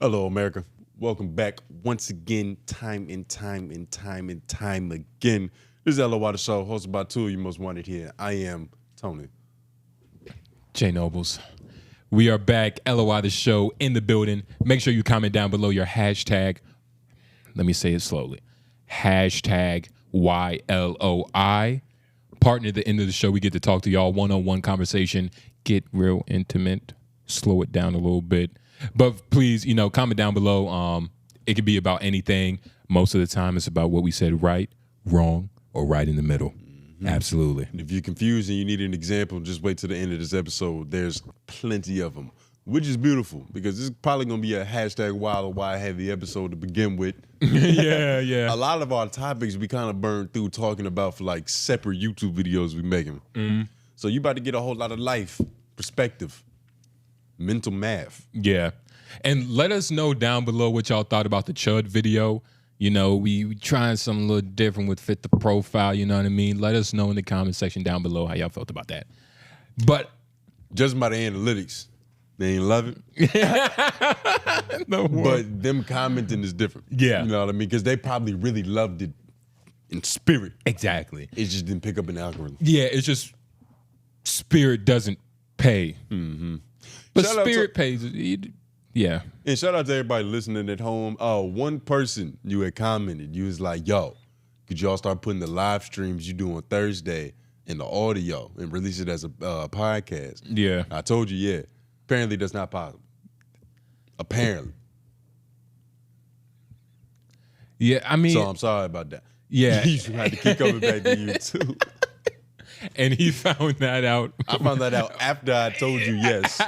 Hello, America. Welcome back once again, time and time again. This is 𝙿𝙾𝚃𝚃, hosted by two of you most wanted here. I am Tony. J Nobles. We are back, 𝙿𝙾𝚃 the show in the building. Make sure you comment down below your hashtag. Let me say it slowly. Hashtag YLOI. Partner at the end of the show, we get to talk to y'all one-on-one conversation, get real intimate, slow it down a little bit. But please, comment down below. It could be about anything. Most of the time, it's about what we said right, wrong, or right in the middle. Mm-hmm. Absolutely. And if you're confused and you need an example, just wait till the end of this episode. There's plenty of them, which is beautiful because this is probably going to be a hashtag YLOI heavy episode to begin with. Yeah. A lot of our topics we kind of burned through talking about for like separate YouTube videos we making. Mm-hmm. So you about to get a whole lot of life, perspective, mental math. Yeah. And let us know down below what y'all thought about the Chud video. We trying something a little different with Fit the Profile, you know what I mean? Let us know in the comment section down below how y'all felt about that. But just by the analytics, they ain't love it. No but them commenting is different. Yeah. You know what I mean? Because they probably really loved it in spirit. Exactly. It just didn't pick up an algorithm. Yeah, it's just spirit doesn't pay. Mm-hmm. But spirit pays. Yeah. And shout out to everybody listening at home. One person you had commented, you was like, yo, could y'all start putting the live streams you do on Thursday in the audio and release it as a podcast? Yeah. I told you, yeah. Apparently that's not possible. Apparently. Yeah, I mean. So I'm sorry about that. Yeah. You had to keep coming back to you too. And he found that out. I found that out after I told you yes.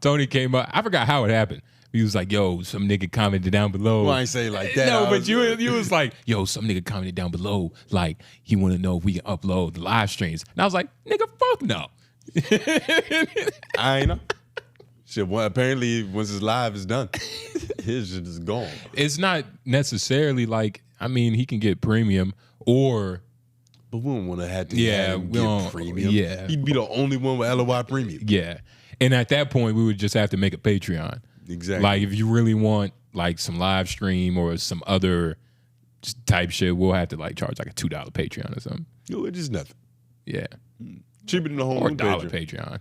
Tony came up. I forgot how it happened. He was like, yo, some nigga commented down below. Well, I ain't say it like that. No, but you was like, yo, some nigga commented down below. Like, he want to know if we can upload the live streams. And I was like, nigga, fuck no. I ain't know. Shit, well, apparently once his live is done, his shit is gone. It's not necessarily like, he can get premium or... But we don't want to have to get premium. Yeah. He'd be the only one with LOI premium. Yeah. And at that point, we would just have to make a Patreon. Exactly. Like, if you really want, like, some live stream or some other type shit, we'll have to, like, charge, like, a $2 Patreon or something. Yo, it's just nothing. Yeah. Cheaper than the whole or $1 Patreon.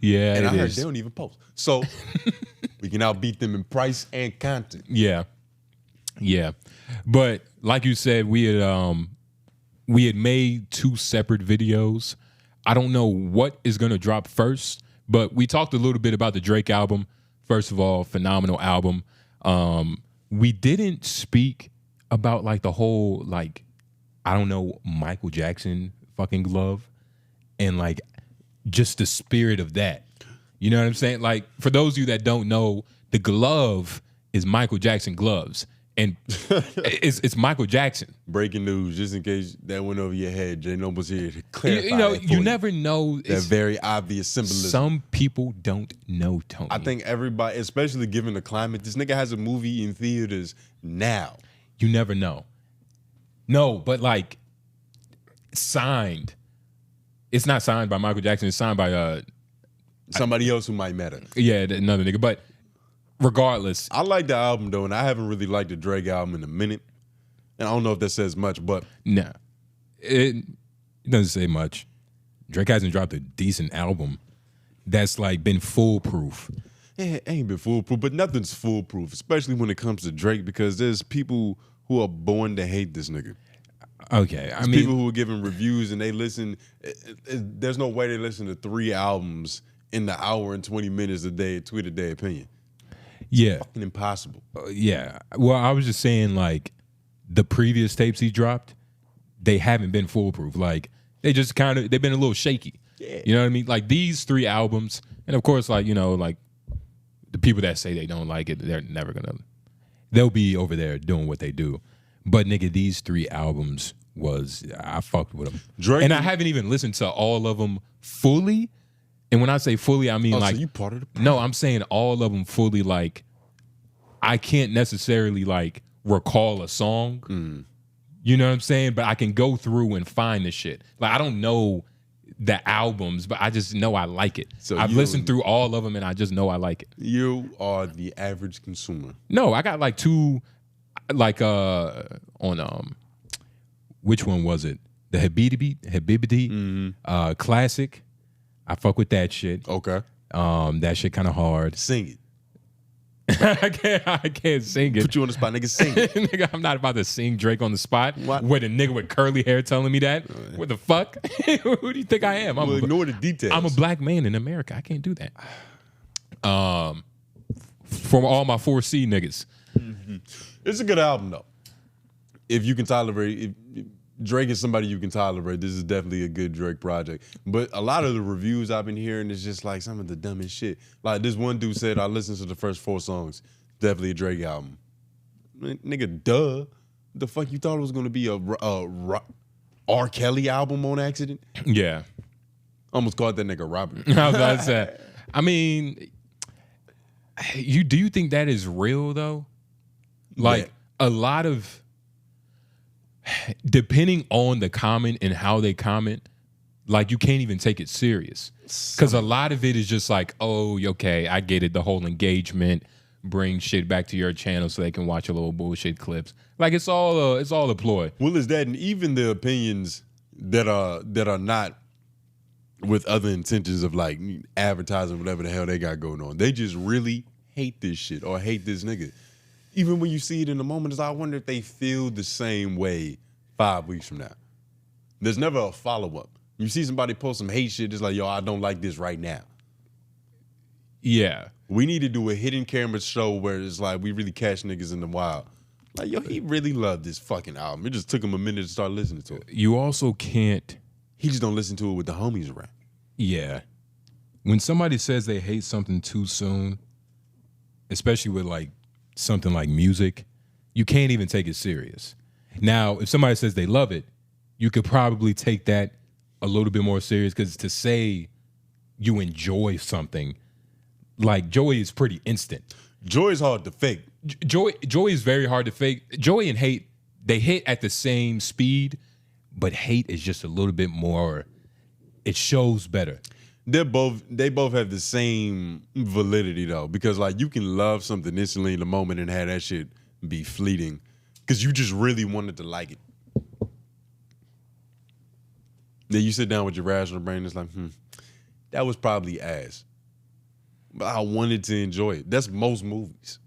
Yeah, and I heard they don't even post. So, we can outbeat them in price and content. Yeah. Yeah. But like you said, we had made two separate videos. I don't know what is going to drop first, but we talked a little bit about the Drake album. First of all, phenomenal album. We didn't speak about like the whole like, I don't know, Michael Jackson fucking glove and like just the spirit of that. You know what I'm saying? Like for those of you that don't know, the glove is Michael Jackson gloves. And it's Michael Jackson. Breaking news, just in case that went over your head. J Noble's here to clarify. You never know. That very obvious symbolism. Some people don't know, Tony. I think everybody, especially given the climate, this nigga has a movie in theaters now. You never know. No, but like signed. It's not signed by Michael Jackson. It's signed by somebody else who might matter. Yeah, another nigga. But regardless, I like the album though, and I haven't really liked the Drake album in a minute. And I don't know if that says much, but nah, it doesn't say much. Drake hasn't dropped a decent album that's like been foolproof. It ain't been foolproof, but nothing's foolproof, especially when it comes to Drake, because there's people who are born to hate this nigga. Okay, I mean, people who are giving reviews and they listen. There's no way they listen to 3 albums in the hour and 20 minutes a day, tweet a day opinion. Yeah. Fucking impossible. Yeah. Well, I was just saying, like, the previous tapes he dropped, they haven't been foolproof. Like, they've been a little shaky. Yeah. You know what I mean? Like, these 3 albums, and of course, like, like, the people that say they don't like it, they're never gonna, they'll be over there doing what they do. But, nigga, these 3 albums I fucked with them. Drake, and I haven't even listened to all of them fully. And when I say fully, I mean like, so you part of the problem. No, I'm saying all of them fully. Like, I can't necessarily like recall a song. You know what I'm saying? But I can go through and find the shit. Like, I don't know the albums, but I just know I like it. So I've listened through all of them, and I just know I like it. You are the average consumer. No, I got like two, like on which one was it? The 𝙿𝙾𝚃𝚃 classic. I fuck with that shit. Okay. That shit kind of hard. Sing it. I can't sing it. Put you on the spot, nigga. Sing it. Nigga, I'm not about to sing Drake on the spot. What? With a nigga with curly hair telling me that. What the fuck? Who do you think I am? Well, ignore the details. I'm a black man in America. I can't do that. From all my 4C niggas. It's a good album though. If you can tolerate, if Drake is somebody you can tolerate, this is definitely a good Drake project. But a lot of the reviews I've been hearing is just like some of the dumbest shit. Like this one dude said, I listened to the first 4 songs. Definitely a Drake album. Nigga, duh. The fuck you thought it was gonna be a R. Kelly album on accident? Yeah. Almost called that nigga Robert. I was about to say. I mean, do you think that is real though? Like a lot of, depending on the comment and how they comment, like you can't even take it serious. Because a lot of it is just like, oh, okay, I get it. The whole engagement, bring shit back to your channel so they can watch a little bullshit clips. Like it's all a ploy. Well, is that, and even the opinions that are not with other intentions of like advertising, whatever the hell they got going on, they just really hate this shit or hate this nigga. Even when you see it in the moment, it's, I wonder if they feel the same way 5 weeks from now. There's never a follow-up. You see somebody post some hate shit, it's like, yo, I don't like this right now. Yeah. We need to do a hidden camera show where it's like we really catch niggas in the wild. Like, yo, he really loved this fucking album. It just took him a minute to start listening to it. You also can't. He just don't listen to it with the homies around. Yeah. When somebody says they hate something too soon, especially with like something like music, you can't even take it serious. Now, if somebody says they love it, you could probably take that a little bit more serious, because to say you enjoy something, like joy is pretty instant. Joy is hard to fake. Joy is very hard to fake. Joy and hate, they hit at the same speed, but hate is just a little bit more, it shows better. They both have the same validity though, because like you can love something instantly in the moment and have that shit be fleeting because you just really wanted to like it. Then you sit down with your rational brain, it's like, that was probably ass, but I wanted to enjoy it. That's most movies.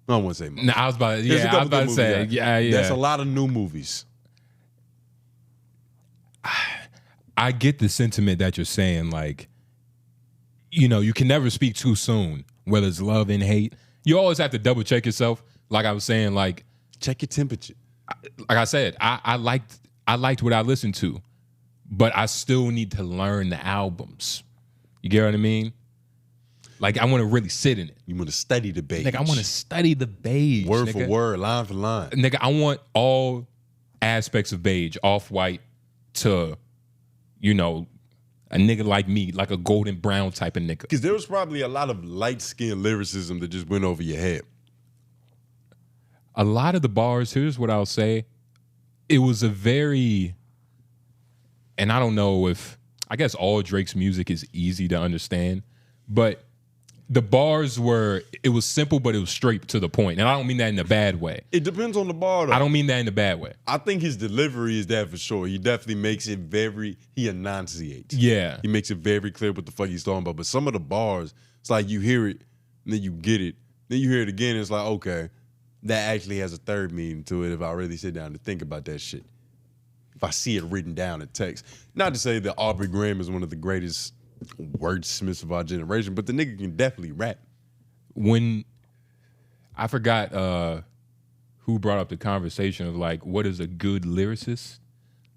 I don't want to say most. No, I was about to say, yeah. That's a lot of new movies. I get the sentiment that you're saying, like, you know, you can never speak too soon, whether it's love and hate. You always have to double check yourself. Like I was saying, like, check your temperature. Like I said, I liked what I listened to, but I still need to learn the albums. You get what I mean? Like, I want to really sit in it. You want to study the beige. Nigga, I want to study the beige. Word for word, line for line. Nigga, I want all aspects of beige, off-white to, you know, a nigga like me, like a golden brown type of nigga. Because there was probably a lot of light-skinned lyricism that just went over your head. A lot of the bars, here's what I'll say. It was a very, and I don't know if, I guess all Drake's music is easy to understand, but the bars were, it was simple, but it was straight to the point. And I don't mean that in a bad way. It depends on the bar, though. I don't mean that in a bad way. I think his delivery is that for sure. He definitely makes it very, he enunciates. Yeah. He makes it very clear what the fuck he's talking about. But some of the bars, it's like you hear it, and then you get it. Then you hear it again, and it's like, okay, that actually has a third meaning to it if I really sit down and think about that shit. If I see it written down in text. Not to say that Aubrey Graham is one of the greatest wordsmiths of our generation, but the nigga can definitely rap. When I forgot who brought up the conversation of like, what is a good lyricist?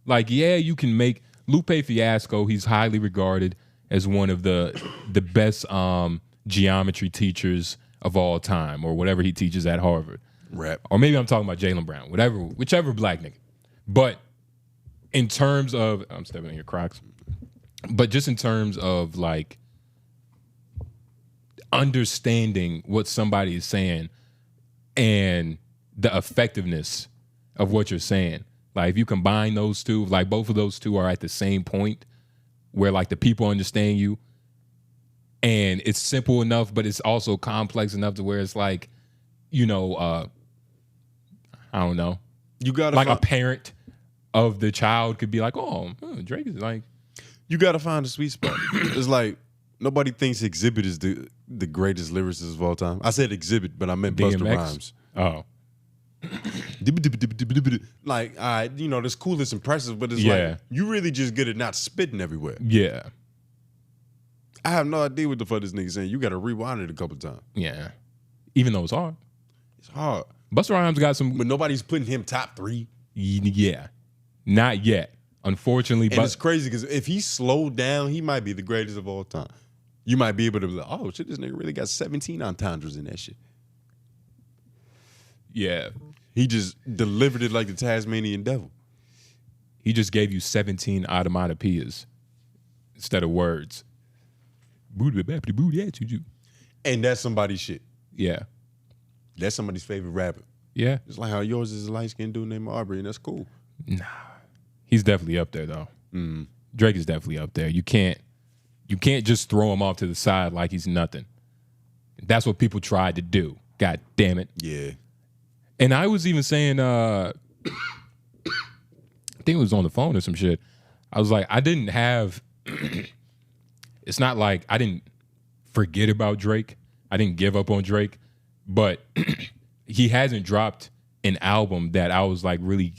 Like, yeah, you can make Lupe Fiasco. He's highly regarded as one of the best geometry teachers of all time, or whatever he teaches at Harvard. Rap. Or maybe I'm talking about Jaylen Brown, whichever black nigga. But in terms of, I'm stepping on your Crocs. But just in terms of like understanding what somebody is saying and the effectiveness of what you're saying, Like if you combine those two, like both of those two are at the same point where like the people understand you, and it's simple enough, but it's also complex enough to where it's like, you know, I don't know. You gotta like a parent of the child could be like, oh, Drake is like. You gotta find a sweet spot. It's like nobody thinks Exhibit is the greatest lyricist of all time. I said Exhibit, but I meant Busta Rhymes. Oh. Like, you know, that's cool, it's impressive, but it's like you really just good at not spitting everywhere. Yeah. I have no idea what the fuck this nigga saying. You gotta rewind it a couple times. Yeah. Even though it's hard. It's hard. Busta Rhymes got some. But nobody's putting him top 3. Yeah. Not yet. Unfortunately. And it's crazy because if he slowed down, he might be the greatest of all time. You might be able to be like, oh shit, this nigga really got 17 entendres in that shit. Yeah. He just delivered it like the Tasmanian devil. He just gave you 17 𝙿𝙾𝚃𝚃 instead of words. And that's somebody's shit. Yeah. That's somebody's favorite rapper. Yeah. It's like how yours is a light-skinned dude named Aubrey, and that's cool. Nah. He's definitely up there, though. Mm. Drake is definitely up there. You can't just throw him off to the side like he's nothing. That's what people tried to do. God damn it. Yeah. And I was even saying, I think it was on the phone or some shit. I was like, I didn't have, it's not like I didn't forget about Drake. I didn't give up on Drake, but he hasn't dropped an album that I was like really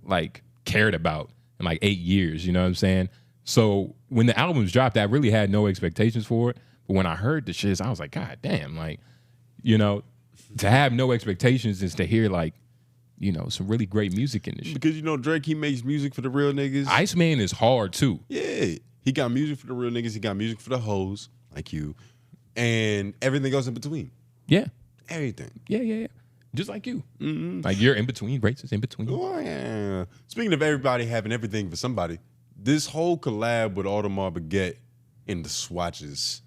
like cared about in like 8 years, you know what I'm saying? So when the albums dropped, I really had no expectations for it. But when I heard the shit, I was like, God damn, like, you know, to have no expectations is to hear like, you know, some really great music in this shit. Because you know Drake, he makes music for the real niggas. 𝙿𝙾𝚃 is hard too. Yeah. He got music for the real niggas. He got music for the hoes, like you. And everything else in between. Yeah. Everything. Yeah. Just like you. Mm-hmm. Like you're in between, races in between. Oh, yeah. Speaking of everybody having everything for somebody, this whole collab with Audemars Piguet and the Swatches,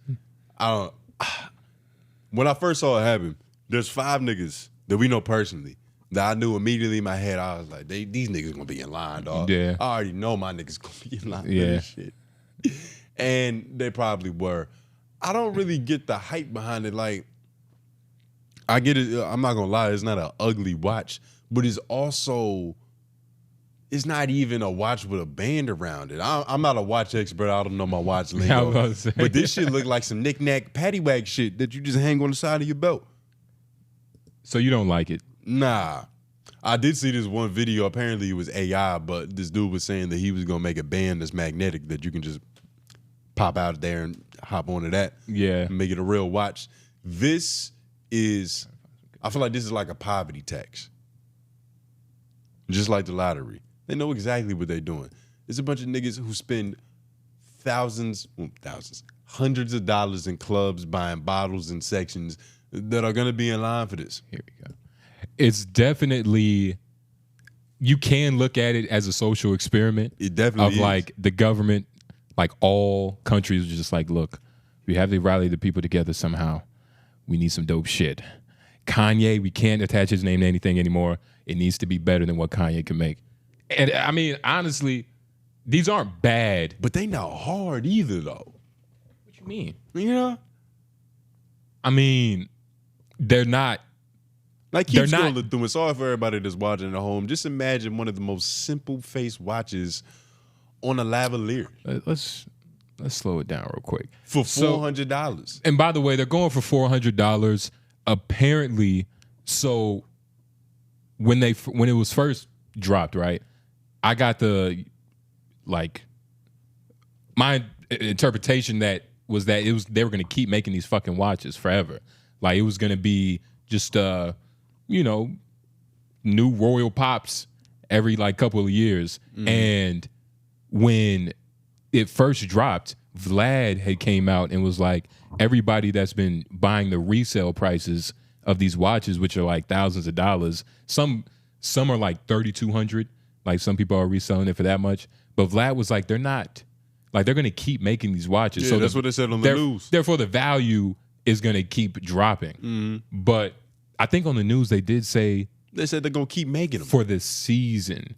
when I first saw it happen, there's 5 niggas that we know personally that I knew immediately in my head. I was like, these niggas gonna be in line, dog. Yeah. I already know my niggas gonna be in line for this shit. And they probably were. I don't really get the hype behind it. Like, I get it. I'm not gonna lie, it's not an ugly watch, but it's not even a watch with a band around it. I'm not a watch expert. I don't know my watch lingo. But this shit look like some knick-knack paddywhack shit that you just hang on the side of your belt. So you don't like it? Nah. I did see this one video. Apparently it was AI, but this dude was saying that he was gonna make a band that's magnetic that you can just pop out there and hop onto that. Yeah. And make it a real watch. This is, I feel like this is like a poverty tax. Just like the lottery. They know exactly what they're doing. There's a bunch of niggas who spend hundreds of dollars in clubs buying bottles and sections that are gonna be in line for this. Here we go. It's definitely, you can look at it as a social experiment. It definitely is. Like the government, like all countries are just like, look, we have to rally the people together somehow. We need some dope shit. Kanye, we can't attach his name to anything anymore. It needs to be better than what Kanye can make. And I mean, honestly, these aren't bad. But they not hard either, though. What you mean? You know? I mean, they're not. Like, keep scrolling through. And sorry for everybody that's watching at home. Just imagine one of the most simple face watches on a lavalier. Let's slow it down real quick. For $400. And by the way, they're going for $400. Apparently, so when it was first dropped, right? I got the, like, my interpretation that they were gonna keep making these fucking watches forever. Like, it was gonna be just you know, new royal pops every like couple of years. Mm-hmm. And when it first dropped, Vlad had came out and was like, everybody that's been buying the resale prices of these watches, which are like thousands of dollars, some are like $3,200. Like, some people are reselling it for that much. But Vlad was like, they're not. Like, they're going to keep making these watches. Yeah, so that's what they said on the news. Therefore, the value is going to keep dropping. Mm-hmm. But I think on the news they did say, they said they're going to keep making them for this season.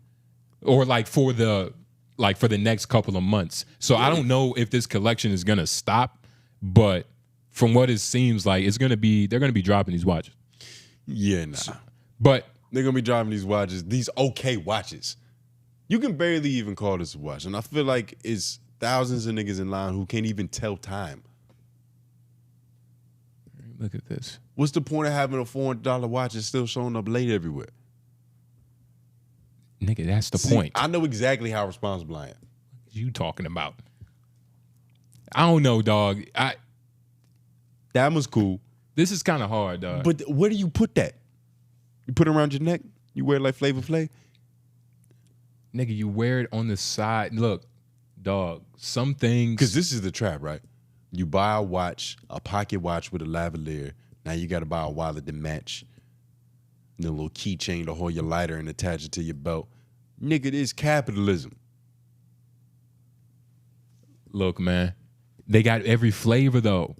or like for the next couple of months. So I don't know if this collection is gonna stop, but from what it seems like, they're gonna be dropping these watches. Yeah, nah. But they're gonna be dropping these watches, these okay watches. You can barely even call this a watch, and I feel like it's thousands of niggas in line who can't even tell time. Look at this. What's the point of having a $400 watch and still showing up late everywhere? Nigga, that's the point. I know exactly how responsible I am. What you talking about? I don't know, dog. That was cool. This is kind of hard, dog. But where do you put that? You put it around your neck? You wear it like Flavor Flav? Nigga, you wear it on the side. Look, dog, some things... Because this is the trap, right? You buy a watch, a pocket watch with a lavalier. Now you got to buy a wallet to match. And a little keychain to hold your lighter and attach it to your belt. Nigga, this is capitalism. Look, man, they got every flavor, though.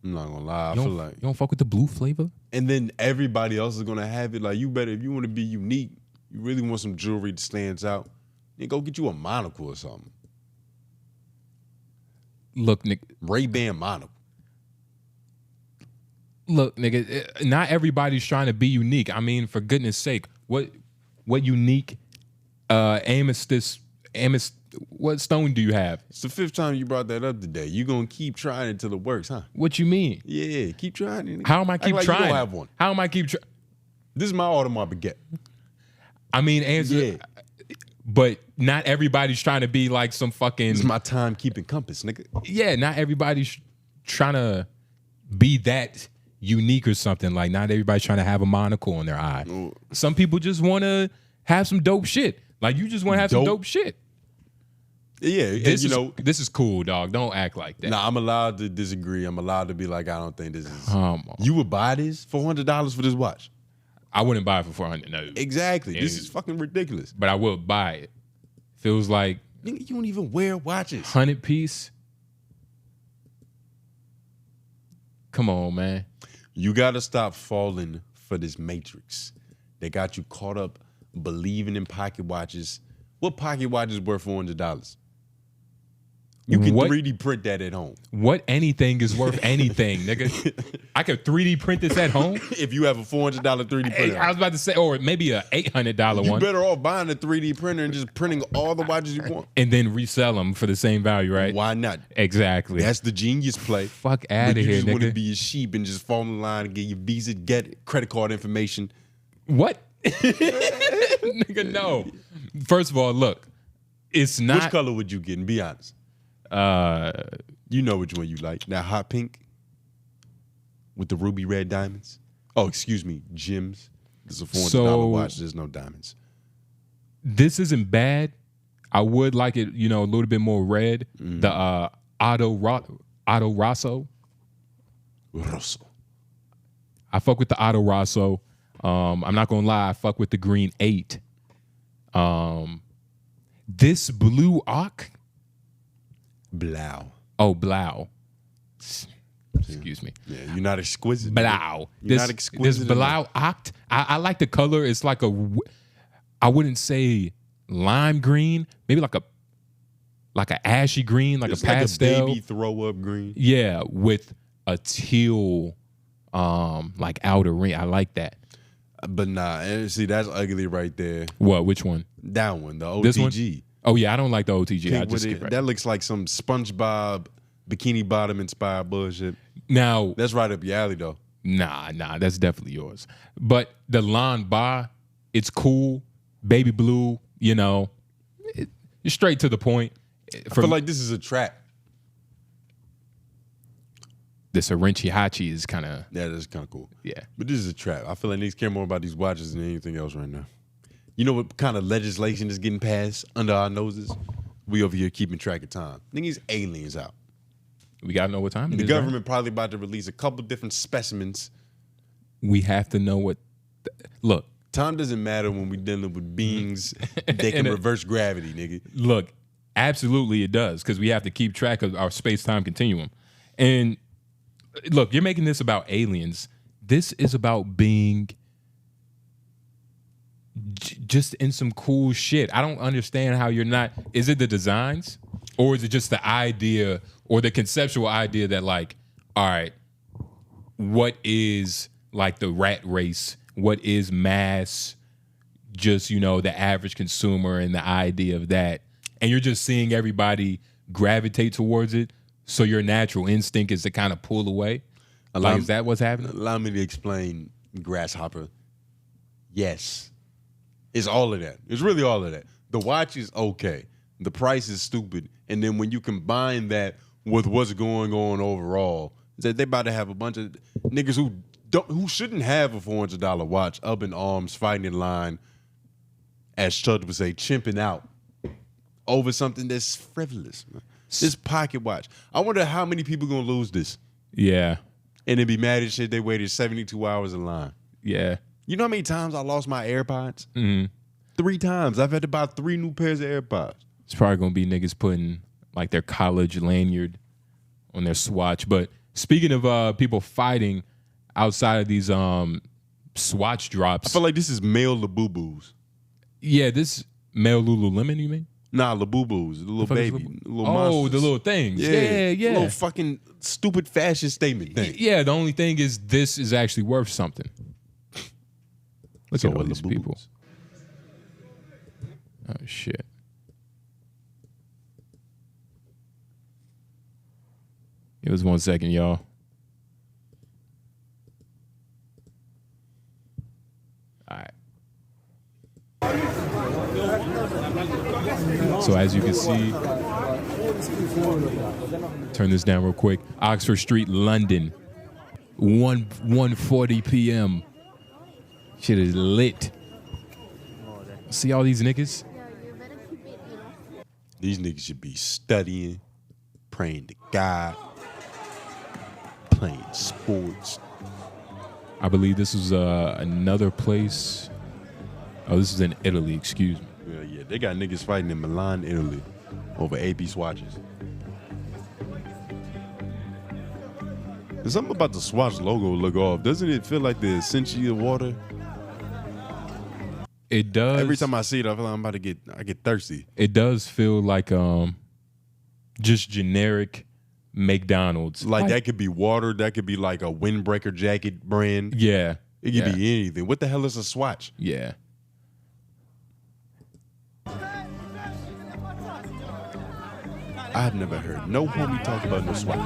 I'm not gonna lie, I you feel like... You don't fuck with the blue flavor? And then everybody else is gonna have it. Like, you better, if you want to be unique, you really want some jewelry that stands out, then go get you a monocle or something. Look, nigga. Ray-Ban monocle. Look, nigga, not everybody's trying to be unique. I mean, for goodness sake, what unique what stone do you have? It's the 5th time you brought that up today. You gonna keep trying it till it works, huh? What you mean? Yeah, keep trying it. How am I keep trying? You don't have one. How am I keep trying? This is my Audemars Piguet. I mean, but not everybody's trying to be like some fucking... This is my timekeeping compass, nigga. Yeah, not everybody's trying to be that unique or something. Like, not everybody's trying to have a monocle on their eye. Ooh. Some people just want to have some dope shit. Like, you just want to have some dope shit. Yeah, this is cool, dog. Don't act like that. Nah, I'm allowed to disagree. I'm allowed to be like, I don't think this is... You would buy this? $400 for this watch? I wouldn't buy it for $400. No. Exactly. This is fucking ridiculous. But I will buy it. Feels like... Nigga, you don't even wear watches. 100 piece? Come on, man. You got to stop falling for this matrix. They got you caught up believing in pocket watches. What pocket watch is worth $400? You can 3D print that at home. What anything is worth anything, nigga? I could 3D print this at home? If you have a $400 3D printer. I was about to say, or maybe a $800 one. You better off buying a 3D printer and just printing all the watches you want. And then resell them for the same value, right? Why not? Exactly. That's the genius play. Fuck out of here, nigga. You just want to be a sheep and just fall in line and get your Visa, get credit card information. What? Nigga, no. First of all, look, it's not... Which color would you get, and be honest? You know which one you like. Now, hot pink with the ruby red diamonds. Oh, excuse me, gems. This is a $400 watch. There's no diamonds. This isn't bad. I would like it, a little bit more red. The Ado Rosso. I fuck with the Ado Rosso. I'm not gonna lie. I fuck with the green 8. This blue Ock. Blau. Oh, Blau. Excuse me. Yeah, you're not exquisite. Blau. You're not exquisite. This Blau Oct. I like the color. It's like I wouldn't say lime green. Maybe like a ashy green, like a pastel. Like a baby throw up green. Yeah, with a teal, like outer ring. I like that. But nah, see, that's ugly right there. What? Which one? That one, the OTG. This one? Oh yeah, I don't like the OTG. That looks like some SpongeBob Bikini Bottom inspired bullshit. Now that's right up your alley though. Nah, that's definitely yours. But the Lan Ba, it's cool, baby blue. It's straight to the point. I feel like this is a trap. This 𝙼𝙾𝚃𝚃 is kind of... Yeah, that's kind of cool. Yeah. But this is a trap. I feel like niggas care more about these watches than anything else right now. You know what kind of legislation is getting passed under our noses? We over here keeping track of time. Niggas aliens out. We got to know what time it is. The government probably about to release a couple different specimens. We have to know what... Look. Time doesn't matter when we're dealing with beings that can reverse gravity, nigga. Look, absolutely it does, because we have to keep track of our space-time continuum. And... Look, you're making this about aliens. This is about being just in some cool shit. I don't understand how you're not. Is it the designs, or is it just the idea or the conceptual idea that like, all right, what is like the rat race? What is mass? Just, you know, the average consumer and the idea of that, and you're just seeing everybody gravitate towards it. So your natural instinct is to kind of pull away. Like, is that what's happening? Allow me to explain grasshopper. Yes. It's all of that. It's really all of that. The watch is okay. The price is stupid. And then when you combine that with what's going on overall, that they about to have a bunch of niggas who shouldn't have a $400 watch up in arms, fighting in line, as Chuck would say, chimping out over something that's frivolous. Man. This pocket watch. I wonder how many people gonna lose this. Yeah. And then be mad as shit they waited 72 hours in line. Yeah. You know how many times I lost my AirPods? Mm-hmm. 3 times. I've had to buy 3 new pairs of AirPods. It's probably gonna be niggas putting like their college lanyard on their Swatch. But speaking of people fighting outside of these Swatch drops, I feel like this is male Labubu's. Yeah, this male Lululemon, you mean? Nah, Labubu's, the little baby. The little monsters. The little things. Yeah. The little fucking stupid fashion statement thing. Yeah, the only thing is this is actually worth something. Look at all these people. Oh, shit. Give us 1 second, y'all. All right. So as you can see, turn this down real quick. Oxford Street, London, 1:40 p.m. Shit is lit. See all these niggas? These niggas should be studying, praying to God, playing sports. I believe this is another place. Oh, this is in Italy, excuse me. Yeah, they got niggas fighting in Milan, Italy over AP swatches. There's something about the Swatch logo look off. Doesn't it feel like the Essentia water? It does. Every time I see it, I feel like I get thirsty. It does feel like just generic McDonald's. Like that could be water. That could be like a windbreaker jacket brand. Yeah. It could be anything. What the hell is a Swatch? Yeah. I've never heard no homie talk about no Swatch.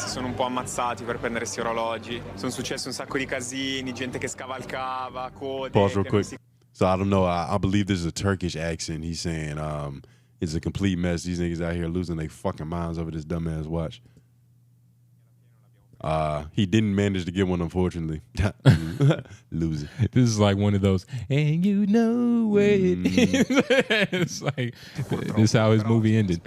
Si sono un po' ammazzati per prendere questi orologi. Sono successi un sacco di casini, gente che scavalcava, code. Pause real quick. So I don't know. I believe this is a Turkish accent. He's saying it's a complete mess. These niggas out here losing their fucking minds over this dumbass watch. He didn't manage to get one, unfortunately. Loser. This is like one of those, and you know it. It's like, this is how his movie ended.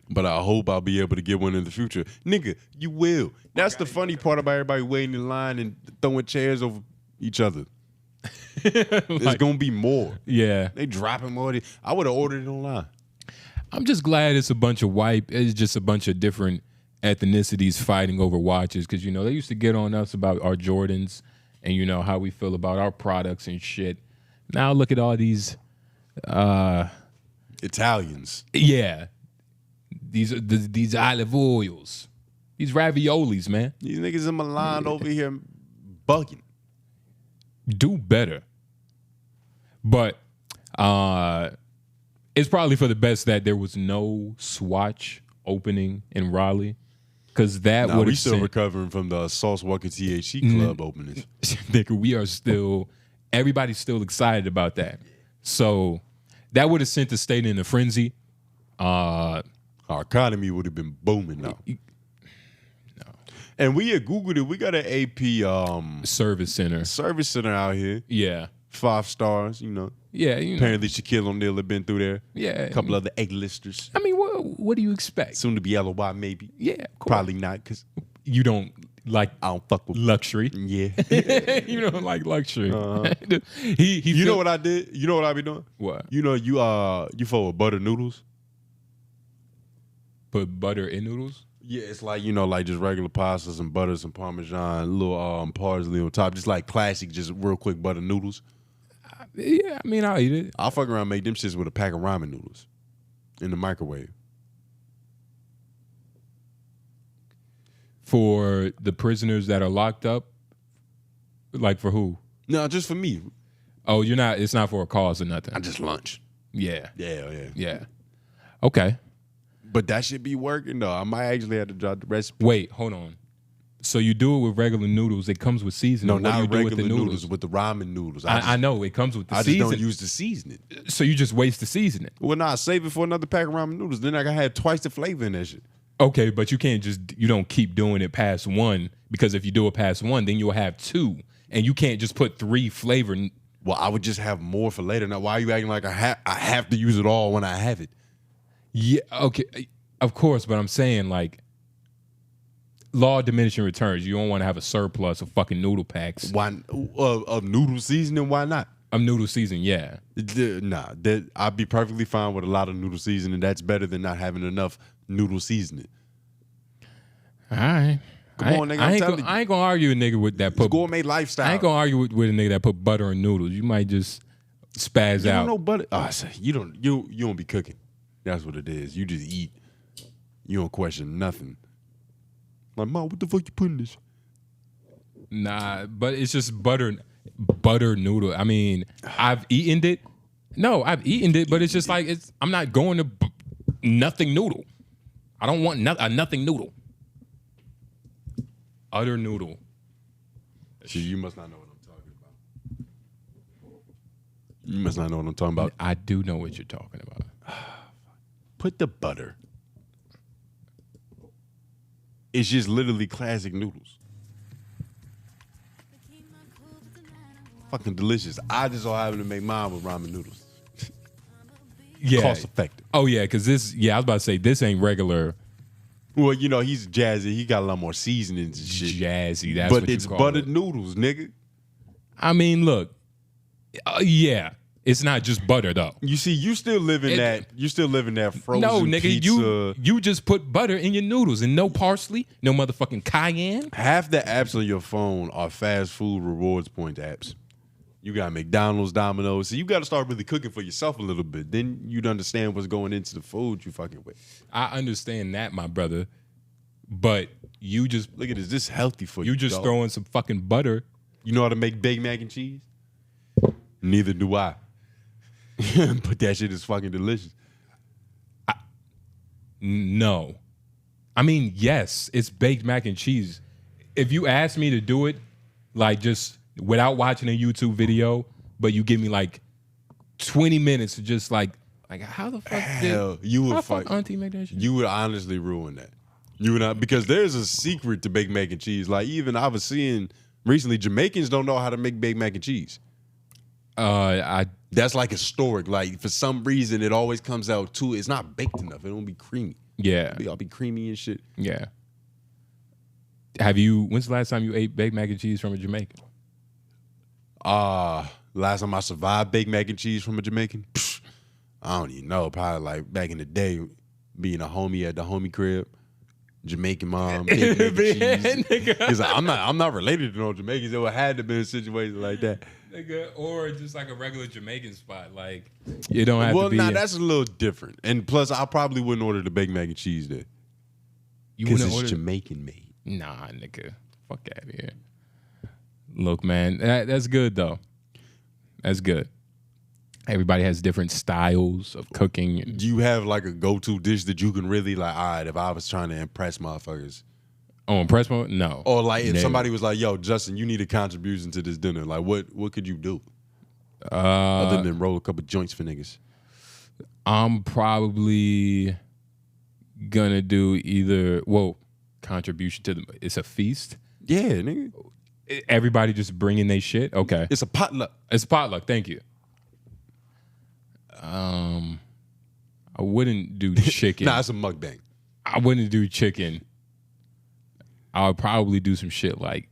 But I hope I'll be able to get one in the future. Nigga, you will. That's the funny part about everybody waiting in line and throwing chairs over each other. There's going to be more. Yeah. They dropping more. I would have ordered it online. I'm just glad it's a bunch of it's just a bunch of different ethnicities fighting over watches, because, you know, they used to get on us about our Jordans and, you know, how we feel about our products and shit. Now look at all these Italians. Yeah. These olive oils. These raviolis, man. These niggas in Milan over here bugging. Do better. But it's probably for the best that there was no Swatch opening in Raleigh, because that would have. We still recovering from the 𝔓𝔦𝔑𝔬𝚃 club openings. Nigga, we are still. Everybody's still excited about that. So that would have sent the state in a frenzy. Our economy would have been booming now. No. And we had Googled it. We got an AP service center out here. Yeah. 5 stars, you know. Yeah, you know. Apparently Shaquille O'Neal had been through there. Yeah. A couple other A-listers. I mean, what do you expect? Soon to be LOY, maybe. Yeah, of course. Probably not, because you don't like. I don't fuck with luxury. Yeah. You don't like luxury. You know what I did? You know what I be doing? What? You know, you fuck with butter noodles. Put butter in noodles? Yeah, it's like, you know, like just regular pasta, some butter, some Parmesan, a little parsley on top. Just like classic, just real quick butter noodles. Yeah, I mean, I'll eat it. I'll fuck around and make them shits with a pack of ramen noodles in the microwave. For the prisoners that are locked up? Like for who? No, just for me. Oh, you're not, it's not for a cause or nothing. I just lunch. Yeah. Yeah. Okay. But that should be working though. I might actually have to drop the recipe. Wait, hold on. So you do it with regular noodles. It comes with seasoning. No, What do not you do regular with the noodles, with the ramen noodles. I know it comes with the I seasoning. just don't use the seasoning. So you just waste the seasoning. Well, nah, save it for another pack of ramen noodles. Then I gotta have twice the flavor in that shit. Okay, but you can't you don't keep doing it past one, because if you do it past one, then you'll have two. And you can't just put 3 flavor. Well, I would just have more for later. Now, why are you acting like I have to use it all when I have it? Yeah, okay, of course, but I'm saying like law of diminishing returns. You don't want to have a surplus of fucking noodle packs. Why of noodle seasoning? Why not? Of noodle seasoning, yeah. Nah, I'd be perfectly fine with a lot of noodle seasoning. That's better than not having enough noodle seasoning. All right. Come on, nigga. I ain't gonna argue with a nigga with that put gourmet lifestyle. I ain't gonna argue with a nigga that put butter in noodles. You might just spaz You out. don't know butter. Oh, you don't be cooking. That's what it is. You just eat. You don't question nothing. Like, Mom, what the fuck you putting this? Nah, but it's just butter noodle. I mean, I've eaten it. No, I've eaten it, but it's just like I'm not going to nothing noodle. I don't want a nothing noodle. Utter noodle. See, you must not know what I'm talking about. You must not know what I'm talking about. I do know what you're talking about. Put the butter. It's just literally classic noodles. Fucking delicious. I just so happen to make mine with ramen noodles. Yeah. Cost effective. Oh yeah, because this. Yeah, I was about to say this ain't regular. Well, you know, he's jazzy. He got a lot more seasonings and shit. Jazzy. That's but what it's you call buttered it. noodles, nigga. I mean, look. Yeah, it's not just butter though. You see, you still live in that frozen No, nigga, pizza. you just put butter in your noodles and no parsley, no motherfucking cayenne. Half the apps on your phone are fast food rewards point apps. You got McDonald's, Domino's. So you got to start really cooking for yourself a little bit. Then you'd understand what's going into the food you fucking with. I understand that, my brother, but you just Look at this. This healthy for you. you just dog. throwing some fucking butter. You know how to make baked mac and cheese? Neither do I. But that shit is fucking delicious. No, I mean yes, it's baked mac and cheese. If you ask me to do it, like just without watching a YouTube video, but you give me like 20 minutes to just like how the fuck Hell, you would fuck auntie make that shit? You would honestly ruin that. You would not, because there's a secret to baked mac and cheese. Like even I was seeing recently, Jamaicans don't know how to make baked mac and cheese. That's like historic. Like for some reason, it always comes out too. It's not baked enough. It won't be creamy. Yeah, It'll be creamy and shit. yeah. When's the last time you ate baked mac and cheese from a Jamaican? Last time I survived baked mac and cheese from a Jamaican, I don't even know. Probably like back in the day, being a homie at the homie crib, Jamaican mom, baked mac and cheese. Because I'm not related to no Jamaicans. It would have to be a situation like that. Nigga, or just like a regular Jamaican spot. Like you don't have to be. Well, that's a little different. And plus, I probably wouldn't order the baked mac and cheese there. Because it's Jamaican made. Nah, nigga. Fuck out of here. Look, man, that's good though. That's good. Everybody has different styles of cooking. Do you have like a go-to dish that you can really like, all right, if I was trying to impress motherfuckers? Oh, impress mode? No. Or like if somebody was like, yo, Justin, you need a contribution to this dinner. Like what could you do? Other than roll a couple joints for niggas. I'm probably gonna do contribution to it's a feast. Yeah, nigga. Everybody just bringing their shit. Okay, It's a potluck. it's potluck. Thank you. I wouldn't do chicken. Nah, it's a mukbang. I wouldn't do chicken. I would probably do some shit like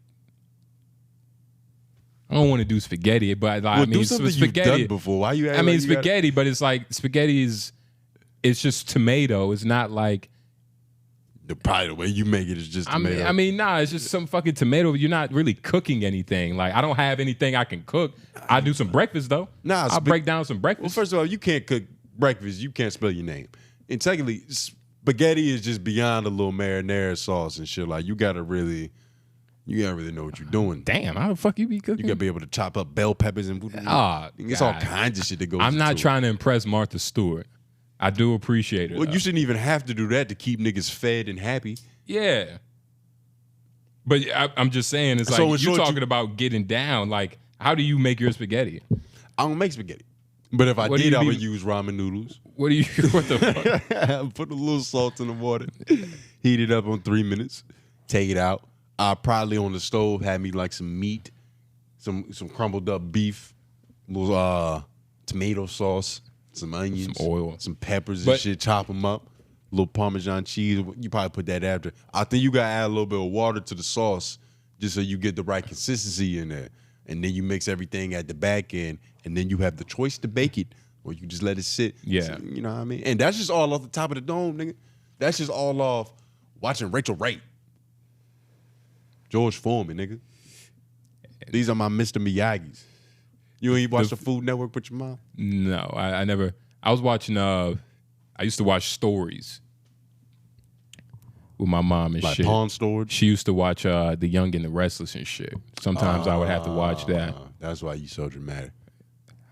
I don't want to do spaghetti, but like, I mean, do something spaghetti. you've done before. Why you? I mean, spaghetti, but it's like spaghetti is. It's just tomato. It's not like Probably the way you make it is just tomato. I mean, nah, it's just some fucking tomato. You're not really cooking anything. Like, I don't have anything I can cook. I do some breakfast, though. Nah, I'll break down some breakfast. Well, first of all, you can't cook breakfast. You can't spell your name. And secondly, spaghetti is just beyond a little marinara sauce and shit. Like, you gotta really know what you're doing. Damn, how the fuck you be cooking? You gotta be able to chop up bell peppers and it's all kinds of shit that goes. I'm not trying to impress Martha Stewart. I do appreciate it. Well, you shouldn't even have to do that to keep niggas fed and happy. Yeah. But I'm just saying, it's So like, you're talking about getting down. Like, how do you make your spaghetti? I don't make spaghetti. But if I did, I would use ramen noodles. What the fuck? Put a little salt in the water, heat it up on 3 minutes, take it out. I probably on the stove had me like some meat, some crumbled up beef, little tomato sauce, some onions, some oil, some peppers and shit. Chop them up. A little Parmesan cheese. You probably put that after. I think you gotta add a little bit of water to the sauce just so you get the right consistency in there. And then you mix everything at the back end, and then you have the choice to bake it or you just let it sit. Yeah. So, you know what I mean? And that's just all off the top of the dome, nigga. That's just all off watching Rachel Wright. George Foreman, nigga. These are my Mr. Miyagi's. You ain't watch the Food Network with your mom? No, I never. I was watching, I used to watch Stories with my mom and like shit. Pawn Storage? She used to watch The Young and the Restless and shit. Sometimes I would have to watch that. That's why you so dramatic.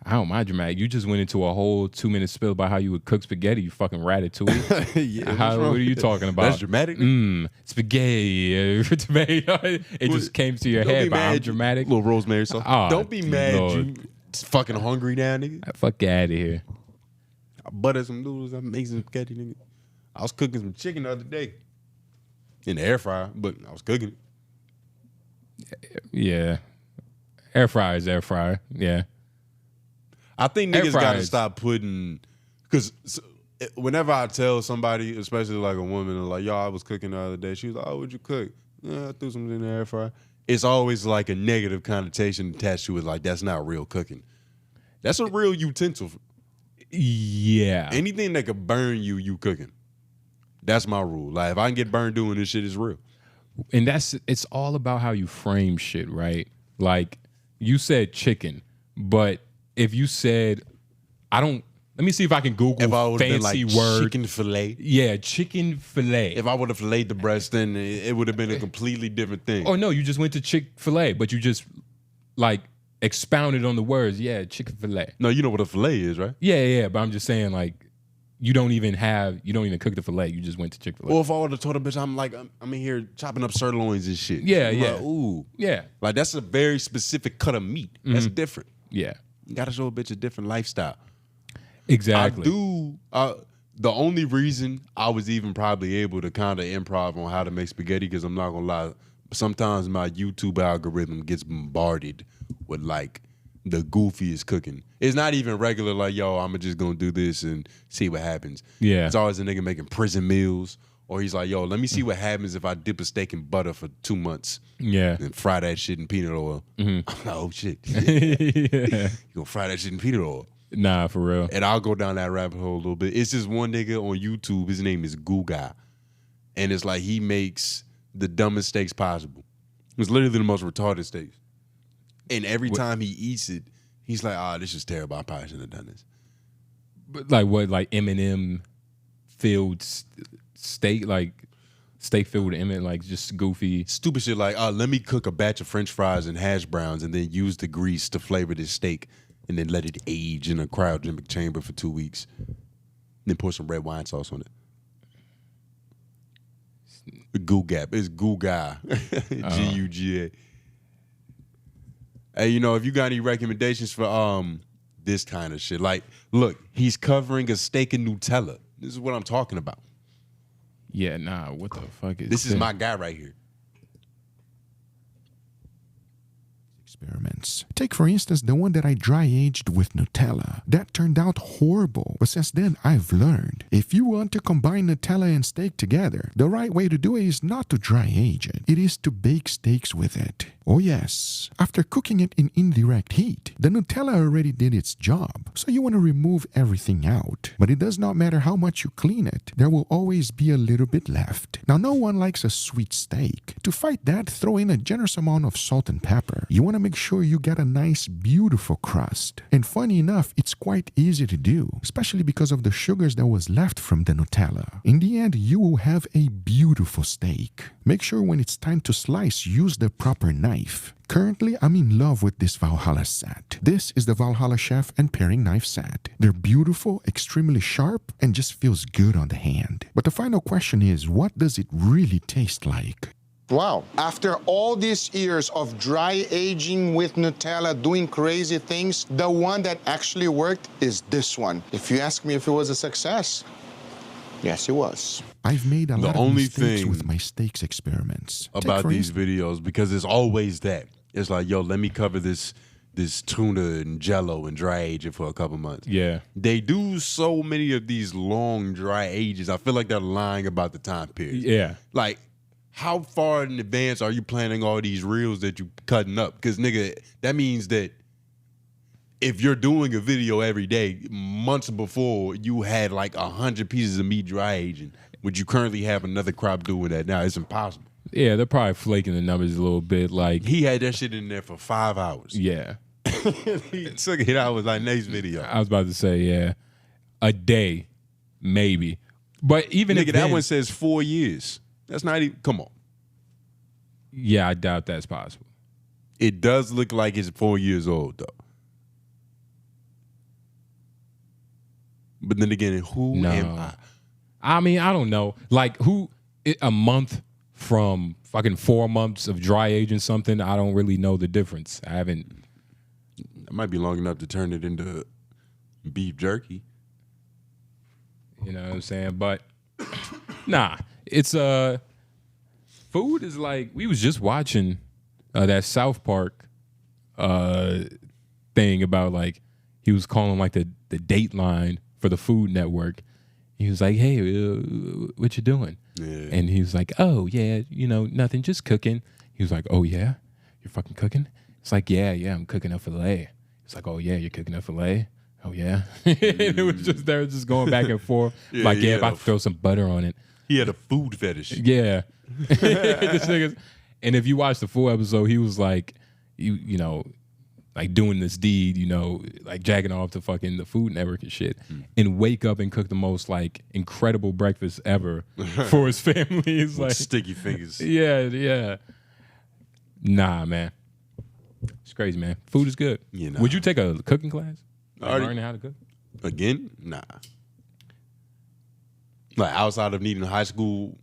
How am I dramatic? You just went into a whole 2-minute spill about how you would cook spaghetti, you fucking ratatouille. Yeah, what are you talking about? That's dramatic? Spaghetti, tomato. It just came to your head, but I'm dramatic. Little rosemary sauce. Oh, don't be mad Lord. you fucking hungry now, nigga. Fuck out of here. I butter some noodles. I make some spaghetti, nigga. I was cooking some chicken the other day. In the air fryer, but I was cooking it. Yeah. Air fryer is air fryer. Yeah. I think niggas got to stop putting, because whenever I tell somebody, especially like a woman, like, yo, I was cooking the other day. She was like, oh, what'd you cook? Yeah, I threw something in the air fryer. It's always like a negative connotation attached to it. Like, that's not real cooking. That's a real utensil. Yeah. Anything that could burn you, you cooking. That's my rule. Like, if I can get burned doing this shit, it's real. And it's all about how you frame shit, right? Like, you said chicken, but if you said, let me see if I can Google if I would have fancy been like word. Chicken fillet. Yeah, chicken fillet. If I would have filleted the breast, then it would have been a completely different thing. Oh, no, you just went to Chick-fil-A, but you just, like, expounded on the words. Yeah, chicken fillet. No, you know what a fillet is, right? Yeah, but I'm just saying, like, you don't even cook the fillet. You just went to Chick-fil-A. Or if I would have told a bitch, I'm in here chopping up sirloins and shit. Yeah. Like, ooh. Yeah. Like, that's a very specific cut of meat. That's different. Yeah. You got to show a bitch a different lifestyle. Exactly. The only reason I was even probably able to kind of improv on how to make spaghetti, because I'm not going to lie, sometimes my YouTube algorithm gets bombarded with, like, the goofiest cooking. It's not even regular, like, yo, I'm just going to do this and see what happens. Yeah. It's always a nigga making prison meals, or he's like, yo, let me see what happens if I dip a steak in butter for 2 months. Yeah. And fry that shit in peanut oil. I'm like, oh, shit. Yeah. You going to fry that shit in peanut oil. Nah, for real. And I'll go down that rabbit hole a little bit. It's just one nigga on YouTube. His name is 𝙼𝙾𝚃𝚃. And it's like he makes the dumbest steaks possible. It's literally the most retarded steaks. And every time he eats it, he's like, this is terrible. I probably shouldn't have done this. But like what? Like M&M filled steak? Like steak filled with M&M, like just goofy. Stupid shit like, let me cook a batch of French fries and hash browns and then use the grease to flavor this steak and then let it age in a cryogenic chamber for 2 weeks. Then pour some red wine sauce on it. 𝙼𝙾𝚃𝚃. It's 𝙼𝙾𝚃𝚃. G-U-G-A. Hey, if you got any recommendations for this kind of shit, like, look, he's covering a steak in Nutella. This is what I'm talking about. Yeah, nah, what the fuck is this? Is my guy right here. Experiments. Take, for instance, the one that I dry aged with Nutella. That turned out horrible, but since then I've learned. If you want to combine Nutella and steak together, the right way to do it is not to dry age it. It is to bake steaks with it. Oh yes, after cooking it in indirect heat, the Nutella already did its job, so you want to remove everything out. But it does not matter how much you clean it, there will always be a little bit left. Now no one likes a sweet steak. To fight that, throw in a generous amount of salt and pepper. You want to make sure you get a nice, beautiful crust. And funny enough, it's quite easy to do, especially because of the sugars that was left from the Nutella. In the end, you will have a beautiful steak. Make sure when it's time to slice, use the proper knife. Currently, I'm in love with this Valhalla set. This is the Valhalla Chef and Paring Knife set. They're beautiful, extremely sharp, and just feels good on the hand. But the final question is, what does it really taste like? Wow. After all these years of dry aging with Nutella, doing crazy things, the one that actually worked is this one. If you ask me if it was a success, yes, it was. I've made a lot of mistakes with my steaks experiments. About these videos, because it's always that. It's like, yo, let me cover this tuna and jello and dry age it for a couple months. Yeah. They do so many of these long dry ages. I feel like they're lying about the time period. Yeah. Like, how far in advance are you planning all these reels that you cutting up? Because, nigga, that means that if you're doing a video every day, months before, you had like 100 pieces of meat dry aging. Would you currently have another crop doing that now? It's impossible. Yeah, they're probably flaking the numbers a little bit. Like, he had that shit in there for 5 hours. Yeah. He took it out with like next video. I was about to say, yeah, a day, maybe. But even nigga, if that one says 4 years. That's not even, come on. Yeah, I doubt that's possible. It does look like it's 4 years old though. But then again, who am I? I mean, I don't know. Like, a month from fucking 4 months of dry aging something, I don't really know the difference. I haven't. It might be long enough to turn it into beef jerky. You know what I'm saying? But, nah, it's, food is like, we was just watching that South Park thing about, like, he was calling, like, the Dateline for the Food Network. He was like, hey, what you doing? Yeah. And he was like, oh, yeah, you know, nothing, just cooking. He was like, oh, yeah? You're fucking cooking? It's like, yeah, I'm cooking a filet. It's like, oh, yeah, you're cooking a filet? Oh, yeah? And it was just, they were just going back and forth. Like, yeah, about to throw some butter on it. He had a food fetish. Yeah. This nigga's, and if you watch the full episode, he was like, you know, like doing this deed, you know, like jacking off to fucking the Food Network and shit, and wake up and cook the most like incredible breakfast ever for his family. It's like sticky fingers. Yeah. Nah, man, it's crazy, man. Food is good. You know. Would you take a cooking class? Learning how to cook again? Nah. Like outside of needing high school.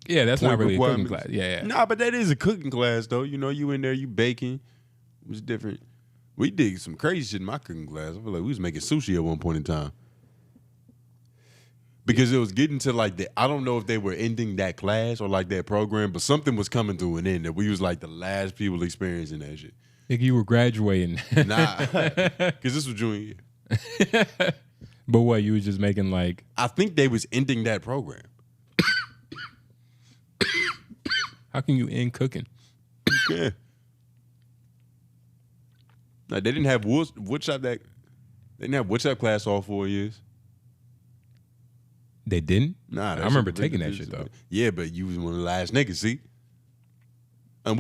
Yeah, that's not really a cooking class. Yeah. Nah, but that is a cooking class though. You know, you in there, you baking. It was different. We did some crazy shit in my cooking class. I feel like we was making sushi at one point in time. Because it was getting to like I don't know if they were ending that class or like that program, but something was coming to an end that we was like the last people experiencing that shit. Think you were graduating. Nah, because this was junior year. But what, you was just making like... I think they was ending that program. How can you end cooking? Yeah. Like they didn't have woodshop class all 4 years. They didn't? Nah, I remember taking that shit though. Yeah, but you was one of the last niggas, see? And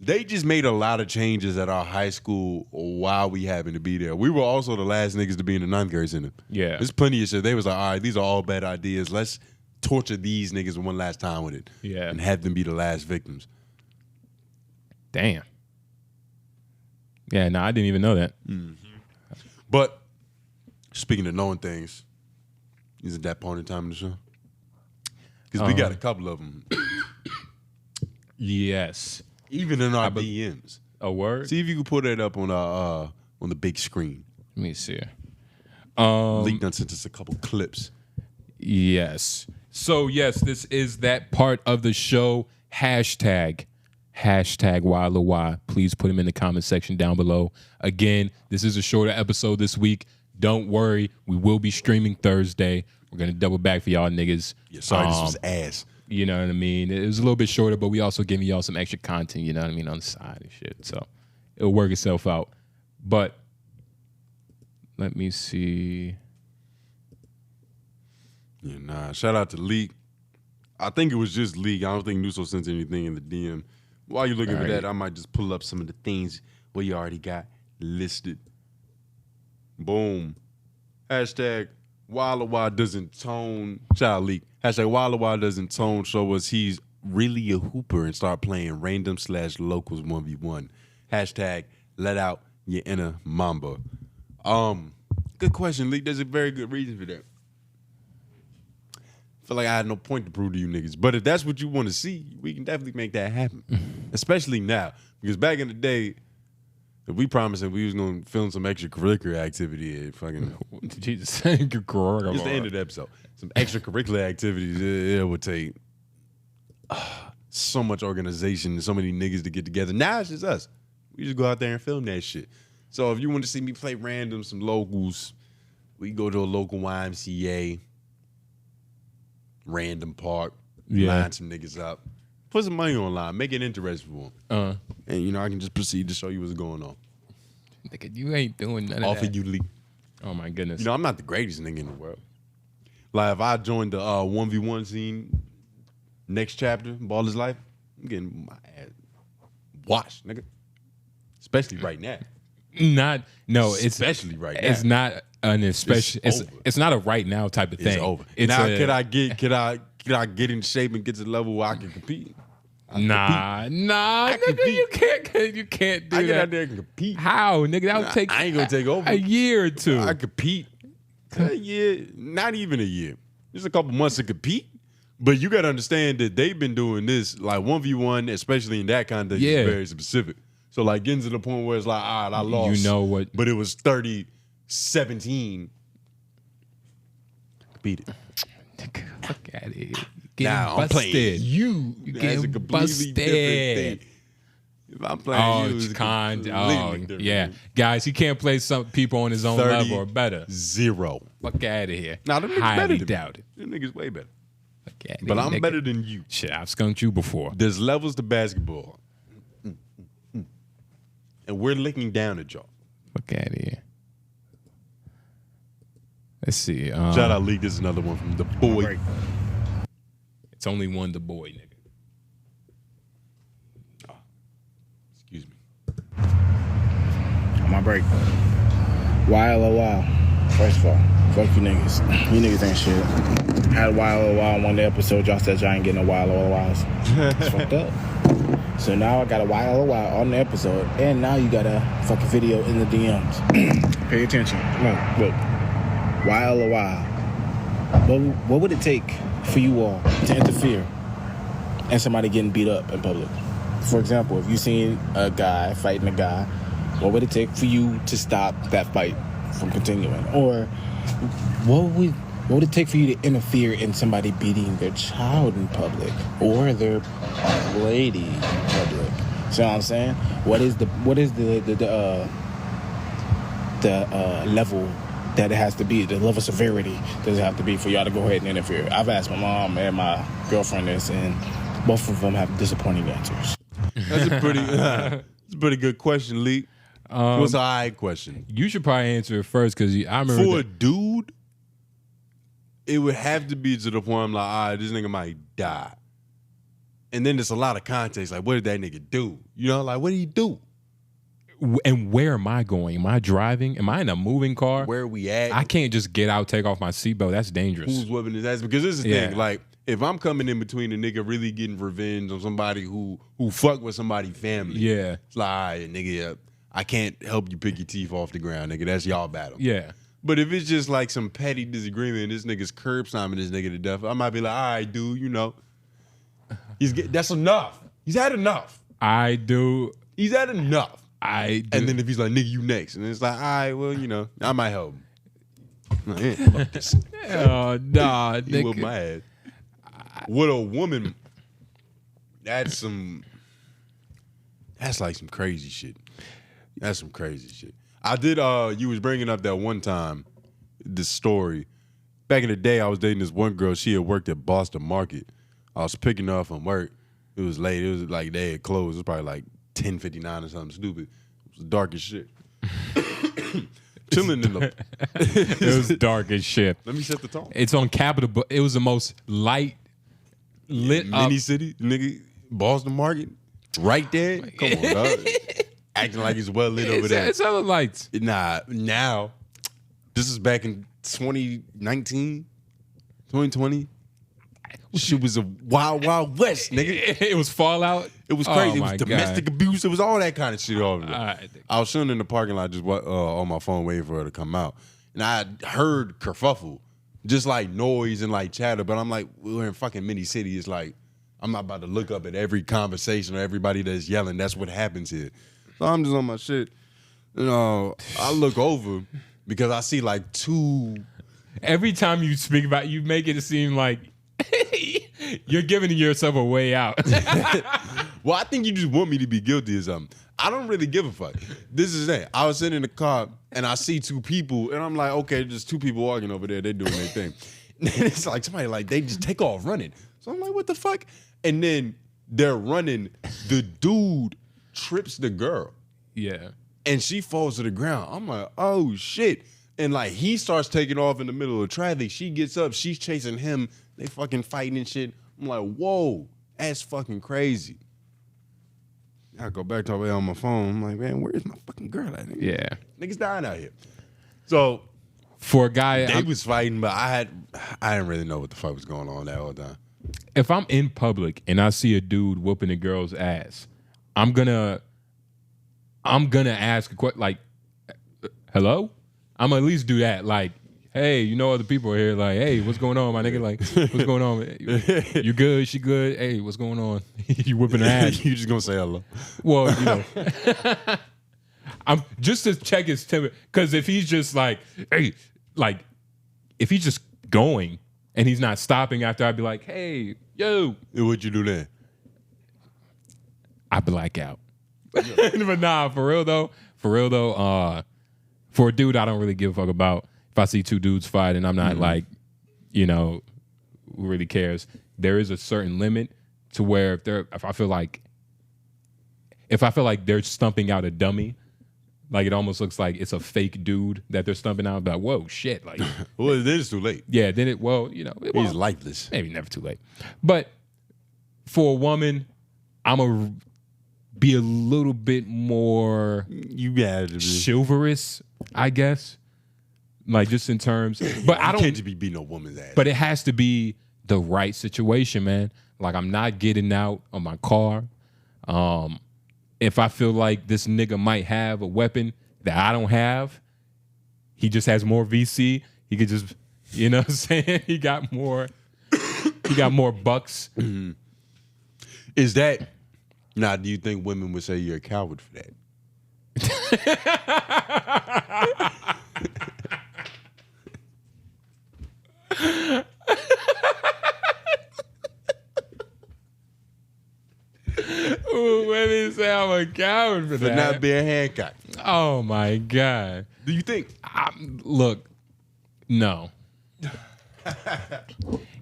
they just made a lot of changes at our high school while we happened to be there. We were also the last niggas to be in the 9th grade center. Yeah. There's plenty of shit. They was like, all right, these are all bad ideas. Let's torture these niggas one last time with it. Yeah. And have them be the last victims. Damn. Yeah, no, I didn't even know that. Mm-hmm. But speaking of knowing things, is it that point in time in the show? Because we got a couple of them. Yes. Even in our DMs. A word? See if you can put that up on the big screen. Let me see. Leak done sent us a couple clips. Yes. So yes, this is that part of the show. Hashtag #WildLY. Please put them in the comment section down below. Again, this is a shorter episode this week. Don't worry, we will be streaming Thursday. We're gonna double back for y'all niggas. Yeah, sorry, this was ass. You know what I mean? It was a little bit shorter, but we also giving y'all some extra content, you know what I mean, on the side and shit. So it'll work itself out. But let me see. Yeah, nah. Shout out to Leak. I think it was just Leak. I don't think Nuso sent anything in the DM. While you're looking for that, I might just pull up some of the things where you already got listed. Boom. Hashtag 𝙼𝙾𝚂𝚃 doesn't tone. Child Leak. Hashtag 𝙼𝙾𝚂𝚃 doesn't tone show us he's really a hooper and start playing random/locals 1v1. Hashtag let out your inner mamba. Good question, Leak. There's a very good reason for that. Feel like I had no point to prove to you niggas. But if that's what you want to see, we can definitely make that happen. Especially now. Because back in the day, if we promised that we was going to film some extracurricular activity at fucking... Jesus. Just the end of the episode. Some extracurricular activities, it would take so much organization and so many niggas to get together. Now it's just us. We just go out there and film that shit. So if you want to see me play random, some locals, we go to a local YMCA, random park, line some niggas up, put some money online, make it interesting for them. And, you know, I can just proceed to show you what's going on. Nigga, you ain't doing none of Off that. of you, Leak. Oh, my goodness. You know, I'm not the greatest nigga in the world. Like, if I joined the 1v1 scene next chapter, Baller's Life, I'm getting my ass washed, nigga. Especially right now. Especially right now. It's not an especially. It's not a right now type of thing. It's over. It's now, could I get in shape and get to the level where I can compete? Nah, nigga, you can't do I that. get out there and compete. How, nigga? That would take. I ain't gonna take over a year or two. I compete. A year, not even a year. Just a couple months to compete. But you gotta understand that they've been doing this like 1v1, especially in that context, is very specific. So like getting to the point where it's like, all right, I lost. You know what? But it was 30-17. Beat it. Fuck out of here. Now I'm playing you. You That's getting a completely busted. different thing. If I'm playing you, it's yeah. Guys, he can't play some people on his own level or better. 0. Fuck out of here. Now them niggas better Highly than doubt it. Them niggas way better. Fuck outta But here, I'm nigga. better than you. Shit, I've skunked you before. There's levels to basketball. And we're looking down at y'all. Fuck out of here. Let's see. Shout out League. This is another one from the boy. It's only one the boy, nigga. Excuse me. On my break. 𝙼𝙾𝚂𝚃. First of all, fuck you niggas. You niggas ain't shit. Had 𝙼𝙾𝚃 on one of the episodes. Y'all said y'all ain't getting no 𝙼𝙾𝚃s. It's fucked up. So now I got a 𝙼𝙾𝚃 on the episode, and now you got a fucking video in the DMs. Pay attention. Look. 𝙼𝙾𝚃. What would it take for you all to interfere and somebody getting beat up in public? For example, if you seen a guy fighting a guy, what would it take for you to stop that fight from continuing? Or what would it take for you to interfere in somebody beating their child in public or their lady in public? See what I'm saying? What is the level that it has to be, the level of severity does it have to be for y'all to go ahead and interfere? I've asked my mom and my girlfriend this, and both of them have disappointing answers. That's a pretty good question, Lee. What's an alright question? You should probably answer it first because I remember for a dude, it would have to be to the point I'm like, all right, this nigga might die. And then there's a lot of context, like, what did that nigga do? You know, like, what did he do? And where am I going? Am I driving? Am I in a moving car? Where are we at? I can't just get out, take off my seatbelt. That's dangerous. Who's whipping his ass? Because this is the thing, like, if I'm coming in between a nigga really getting revenge on somebody who fuck with somebody's family, it's like, all right, nigga, I can't help you pick your teeth off the ground, nigga. That's y'all battle. Yeah. But if it's just like some petty disagreement, this nigga's curb stomping this nigga to death, I might be like, all right, dude, you know, that's enough. He's had enough. He's had enough. And then if he's like, nigga, you next. And it's like, all right, well, you know, I might help him. Like, yeah, fuck this. Oh, nah, he nigga. whooped my ass. With a woman, that's like some crazy shit. That's some crazy shit. I did, you was bringing up that one time, this story. Back in the day, I was dating this one girl. She had worked at Boston Market. I was picking her up from work. It was late. It was like they had closed. It was probably like 10:59 or something stupid. It was dark as shit. Chilling in the. It was dark as shit. Let me set the tone. It's on Capitol, but it was the most lit Mini city, nigga, Boston Market, right there. Come on, dog. Acting like it's well lit over there. It's other lights. Nah, now, this is back in 2019, 2020. Shit was a wild, wild west, nigga. It was Fallout. It was crazy. Oh, It was my domestic abuse. It was all that kind of shit over there. Right. I was sitting in the parking lot just on my phone waiting for her to come out. And I heard kerfuffle, just like noise and like chatter. But I'm like, we're in fucking mini city. It's like, I'm not about to look up at every conversation or everybody that's yelling. That's what happens here. So I'm just on my shit. You know, I look over because I see like two. Every time you speak about it, you make it seem like you're giving yourself a way out. Well, I think you just want me to be guilty of something. I don't really give a fuck. This is it. I was sitting in the car and I see two people and I'm like, okay, just two people walking over there. They're doing their thing. And it's like somebody like they just take off running. So I'm like, what the fuck? And then they're running. The dude trips the girl. Yeah. And she falls to the ground. I'm like, oh shit. And like he starts taking off in the middle of traffic. She gets up. She's chasing him. They fucking fighting and shit. I'm like, whoa, that's fucking crazy. I go back to the way on my phone. I'm like, man, where's my fucking girl at? Nigga? Yeah. Niggas dying out here. So For a guy, they was fighting, but I didn't really know what the fuck was going on that whole time. if I'm in public and I see a dude whooping a girl's ass, I'm gonna ask a question like, hello? I'm gonna at least do that. Like, hey, you know other people are here. Like, hey, what's going on, my nigga? Like, what's going on? You good? She good? Hey, what's going on? You whipping her ass? You just gonna say hello? Well, you know, I'm just to check his temper. Because if he's just like, hey, like, if he's just going and he's not stopping after, I'd be like, hey, yo. What'd you do then? I black out. But nah, for real though, for a dude I don't really give a fuck about. If I see two dudes fight and I'm not like, you know, who really cares, there is a certain limit to where if I feel like they're stumping out a dummy, like it almost looks like it's a fake dude that they're stumping out, but whoa, shit. Like, well, it is too late. Yeah, then it, well, you know. He's lifeless. Maybe never too late. But for a woman, I'm going to be a little bit more chivalrous, I guess. Like just in terms, but I don't. Can't just be beating a woman's ass. But it has to be the right situation, man. Like I'm not getting out of my car. If I feel like this nigga might have a weapon that I don't have, he just has more VC. He could just, you know what I'm saying? He got more bucks. Mm-hmm. Is that now? Do you think women would say you're a coward for that? Ooh, women say I'm a coward for that. Not being handicapped. Oh my God. Do you think? Look, no.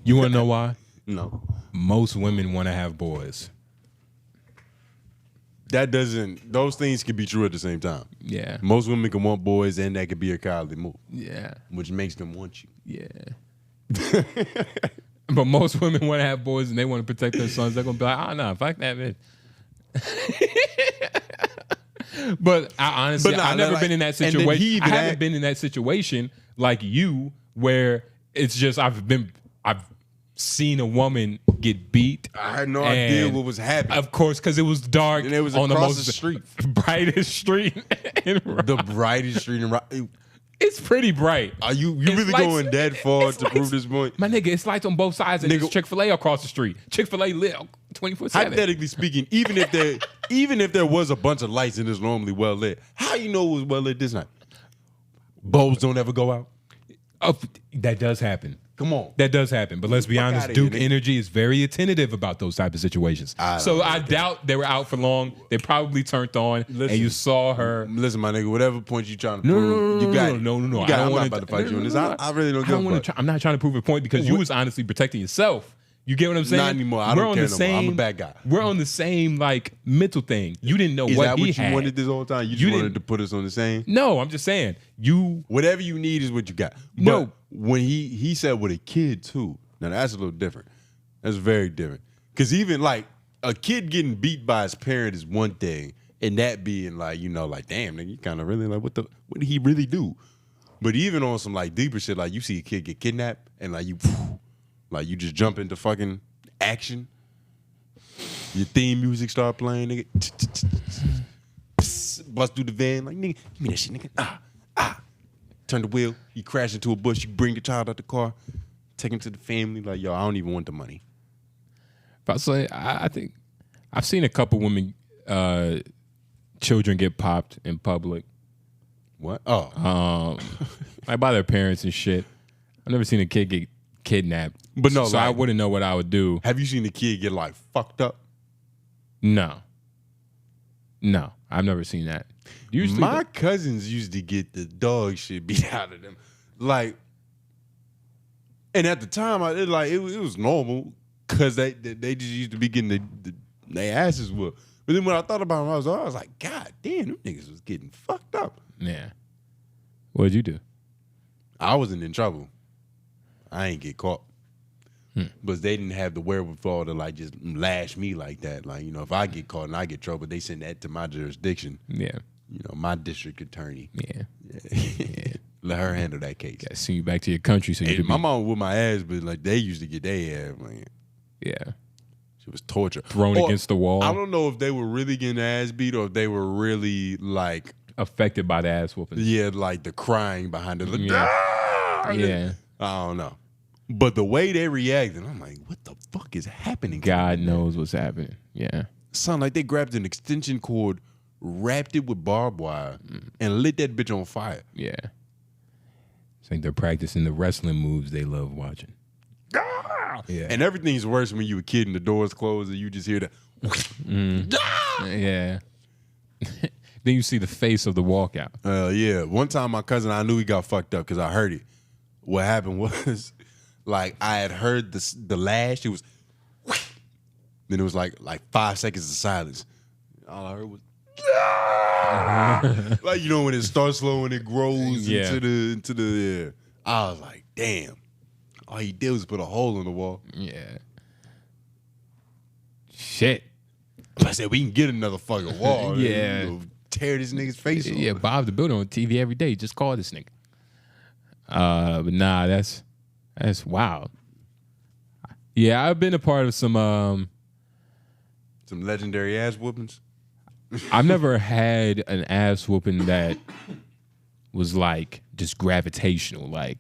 You want to know why? No. Most women want to have boys. That doesn't. Those things can be true at the same time. Yeah. Most women can want boys, and that could be a cowardly move. Yeah. Which makes them want you. Yeah. But most women want to have boys and they want to protect their sons. They're gonna be like, oh no, fuck that bitch. But I honestly, I've never been in that situation. I haven't been in that situation like you, where it's just I've seen a woman get beat. I had no idea what was happening. Of course, because it was dark and it was on across the the street, brightest street. The brightest street in It's pretty bright. Are you really going that far to prove this point? My nigga, it's lights on both sides and there's Chick-fil-A across the street. Chick-fil-A lit 24/7. Hypothetically speaking, even if there was a bunch of lights and it's normally well lit, how you know it was well lit this night? Bulbs don't ever go out? That does happen. Come on. That does happen. But let's be honest, Duke Energy is very attentive about those type of situations. So I doubt they were out for long. They probably turned on and you saw her. Listen, my nigga, whatever point you trying to prove, you got it. No. I'm not about to fight you on this. I really don't give a fuck. I'm not trying to prove a point because you was honestly protecting yourself. You get what I'm saying? Not anymore. I don't care no more. I'm a bad guy. We're on the same like mental thing. You didn't know Is what that he what you had. wanted this whole time? You just wanted to put us on the same? No, I'm just saying. Whatever you need is what you got. No. But when he said with a kid too, now that's a little different. That's very different. Because even like a kid getting beat by his parent is one thing, and that being like, you know, like, damn, nigga, you kind of really like, what did he really do? But even on some like deeper shit, like you see a kid get kidnapped and like you just jump into fucking action. Your theme music start playing, nigga. Bust through the van, like, nigga, give me that shit, nigga. Turn the wheel, you crash into a bush, you bring the child out the car, take him to the family, like, yo, I don't even want the money. But I think I've seen a couple women, children get popped in public. What? Oh. Like by their parents and shit. I've never seen a kid get kidnapped. But no, so like, I wouldn't know what I would do. Have you seen a kid get like fucked up? No, I've never seen that. Usually my cousins used to get the dog shit beat out of them, like, and at the time, it was normal because they just used to be getting their asses whooped. But then when I thought about them, I was like, God damn, them niggas was getting fucked up. Yeah. What'd you do? I wasn't in trouble. I ain't get caught. But they didn't have the wherewithal to like just lash me like that. Like, you know, if I get caught and I get trouble, they send that to my jurisdiction. Yeah. You know, my district attorney. Yeah. Let her handle that case. Gotta send you back to your country so you can my mom with my ass, but like they used to get their ass, man. Yeah. It was torture. Thrown against the wall. I don't know if they were really getting their ass beat or if they were really like affected by the ass whooping. Yeah, like the crying behind it. Like, yeah. I don't know. But the way they reacted, I'm like, what the fuck is happening? God knows what's happening. Yeah. Sound like they grabbed an extension cord, wrapped it with barbed wire, and lit that bitch on fire. Yeah. It's like they're practicing the wrestling moves they love watching. Yeah. And everything's worse when you a kid and the doors closed and you just hear the Yeah. Then you see the face of the walkout. Yeah. One time my cousin, I knew he got fucked up because I heard it. What happened was, like, I had heard the lash. It was, then it was like 5 seconds of silence. All I heard was, like, you know, when it starts slow and it grows into the. I was like, damn. All he did was put a hole in the wall. Yeah. Shit. I said, we can get another fucking wall. Yeah. You know, tear this nigga's face off. Yeah, Bob the Builder on TV every day. Just call this nigga. But nah, that's wild. Yeah, I've been a part of some legendary ass whoopings. I've never had an ass whooping that was like just gravitational, like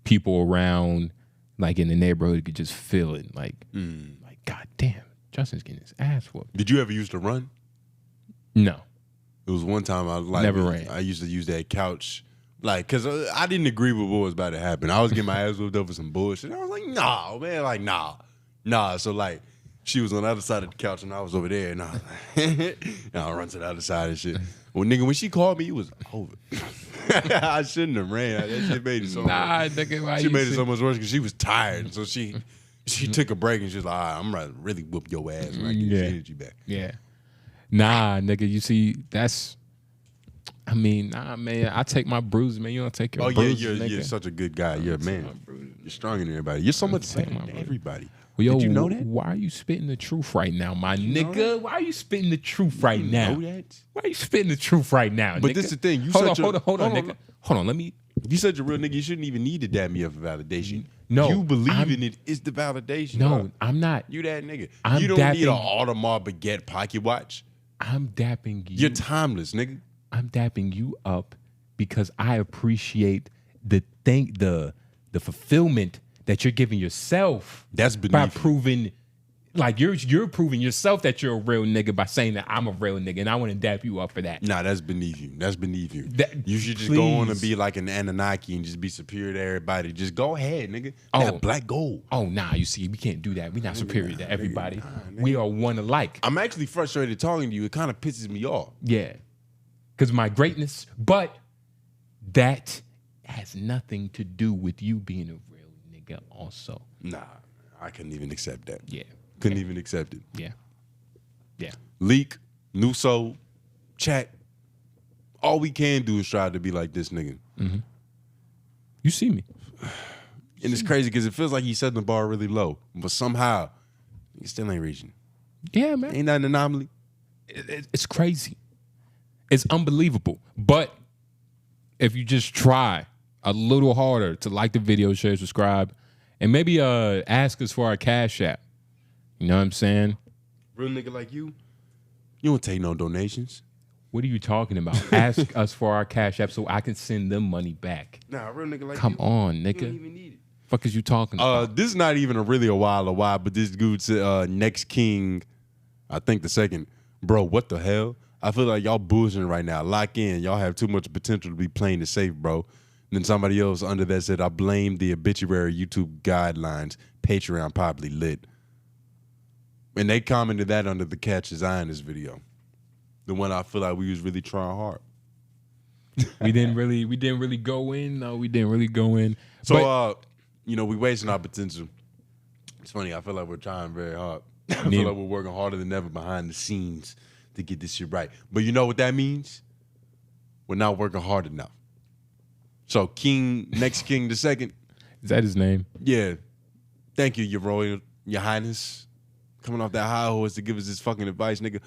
people around, like in the neighborhood could just feel it, like God damn, Justin's getting his ass whooped. Did you ever used to run? No. It was one time I like never ran. I used to use that couch, like, cause I didn't agree with what was about to happen. I was getting my ass whooped over some bullshit. I was like, nah, man, like nah. So like, she was on the other side of the couch and I was over there, and I was like, and I run to the other side and shit. Well, nigga, when she called me, it was over. I shouldn't have ran. That shit made it so much. Nigga, why she you made it so much worse because she was tired. So she took a break and she was like, all right, I'm ready to really whoop your ass when I get your energy back. Yeah. Nah, nigga, you see, I mean, nah, man, I take my bruises, man. You don't take your bruises, nigga. You're such a good guy. You're a man. You're stronger than everybody. You're so much better than everybody. Well, yo, did you know that? Why are you spitting the truth right now, my nigga? Why are you spitting the truth right now? Know that? Why are you spitting the truth right now, But nigga? this is the thing. Hold on, nigga. Hold on, let me. If you such a real nigga, you shouldn't even need to dab me up for validation. No, you believe in it is the validation. No, bro. I'm not. You that nigga. I'm you don't need an dapping- Audemars Piguet pocket watch. I'm dapping you. You're timeless, nigga. I'm dapping you up because I appreciate the fulfillment that you're giving yourself. That's beneath by you. proving, like you're proving yourself that you're a real nigga by saying that I'm a real nigga, and I want to dap you up for that. Nah, that's beneath you. That's beneath you. That- You should just go on and please. be like an Anunnaki and just be superior to everybody. Just go ahead, nigga. Oh. That black gold. Oh, nah, you see, we can't do that. We're not superior to everybody. We are one alike. I'm actually frustrated talking to you. It kind of pisses me off. Yeah. Because of my greatness. But that has nothing to do with you being a real nigga also. Nah, I couldn't even accept that. Yeah. Couldn't even accept it. Yeah. Yeah. Leak, Nuso, chat. All we can do is try to be like this nigga. You see me. And it's crazy because it feels like he's setting the bar really low. But somehow, he still ain't reaching. Yeah, man. Ain't that an anomaly? It's crazy. It's unbelievable. But if you just try a little harder to like the video, share, subscribe, and maybe ask us for our Cash App. You know what I'm saying? Real nigga like you don't take no donations. What are you talking about? Ask us for our Cash App so I can send them money back. Nah, real nigga like Come you. on, You nigga. don't even need it. Fuck is you talking about? This is not even really a while, but this dude said, next king, I think the second. Bro, what the hell? I feel like y'all bullshitting right now. Lock in. Y'all have too much potential to be playing it safe, bro. And then somebody else under that said, I blame the obituary YouTube guidelines. Patreon probably lit. And they commented that under the 𝔓𝔦𝔑𝔬𝔑 video. The one I feel like we was really trying hard. we didn't really go in. No, we didn't really go in. So, But- we wasting our potential. It's funny. I feel like we're trying very hard. I feel like we're working harder than ever behind the scenes to get this shit right. But you know what that means? We're not working hard enough. So next king the second. Is that his name? Yeah. Thank you, your highness. Coming off that high horse to give us this fucking advice, nigga.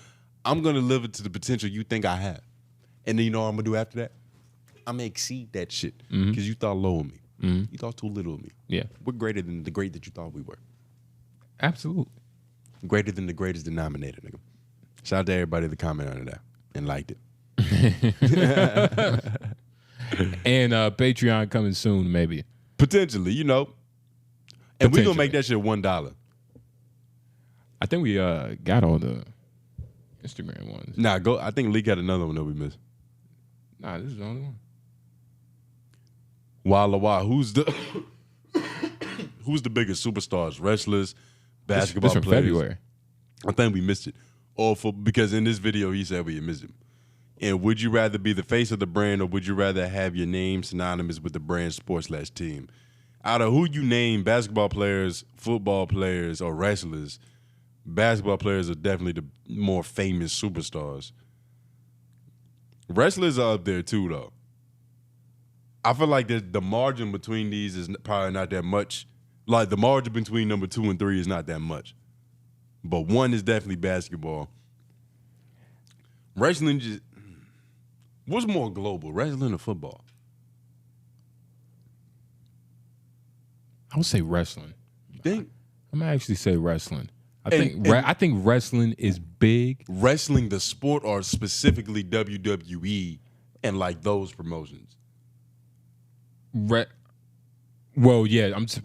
I'm going to live it to the potential you think I have. And then you know what I'm going to do after that? I'm going to exceed that shit. Because you thought low of me. You thought too little of me. Yeah. We're greater than the great that you thought we were. Absolutely. Greater than the greatest denominator, nigga. Shout out to everybody that commented on that and liked it. And Patreon coming soon, maybe. Potentially, And we're going to make that shit $1. I think we got all the Instagram ones. Nah, I think Leak had another one that we missed. Nah, this is the only one. Walla Walla. Who's the biggest superstars? Wrestlers, basketball this from players? February. I think we missed it. Because in this video he said we had missed him. And would you rather be the face of the brand or would you rather have your name synonymous with the brand sport/team? Out of who you name, basketball players, football players, or wrestlers, basketball players are definitely the more famous superstars. Wrestlers are up there too, though. I feel like the margin between these is probably not that much. Like the margin between number 2 and 3 is not that much. But 1 is definitely basketball. Wrestling just... What's more global, wrestling or football? I would say wrestling. You think? I'm gonna actually say wrestling. I think wrestling is big. Wrestling, the sport, or specifically WWE and like those promotions? Well, yeah. That's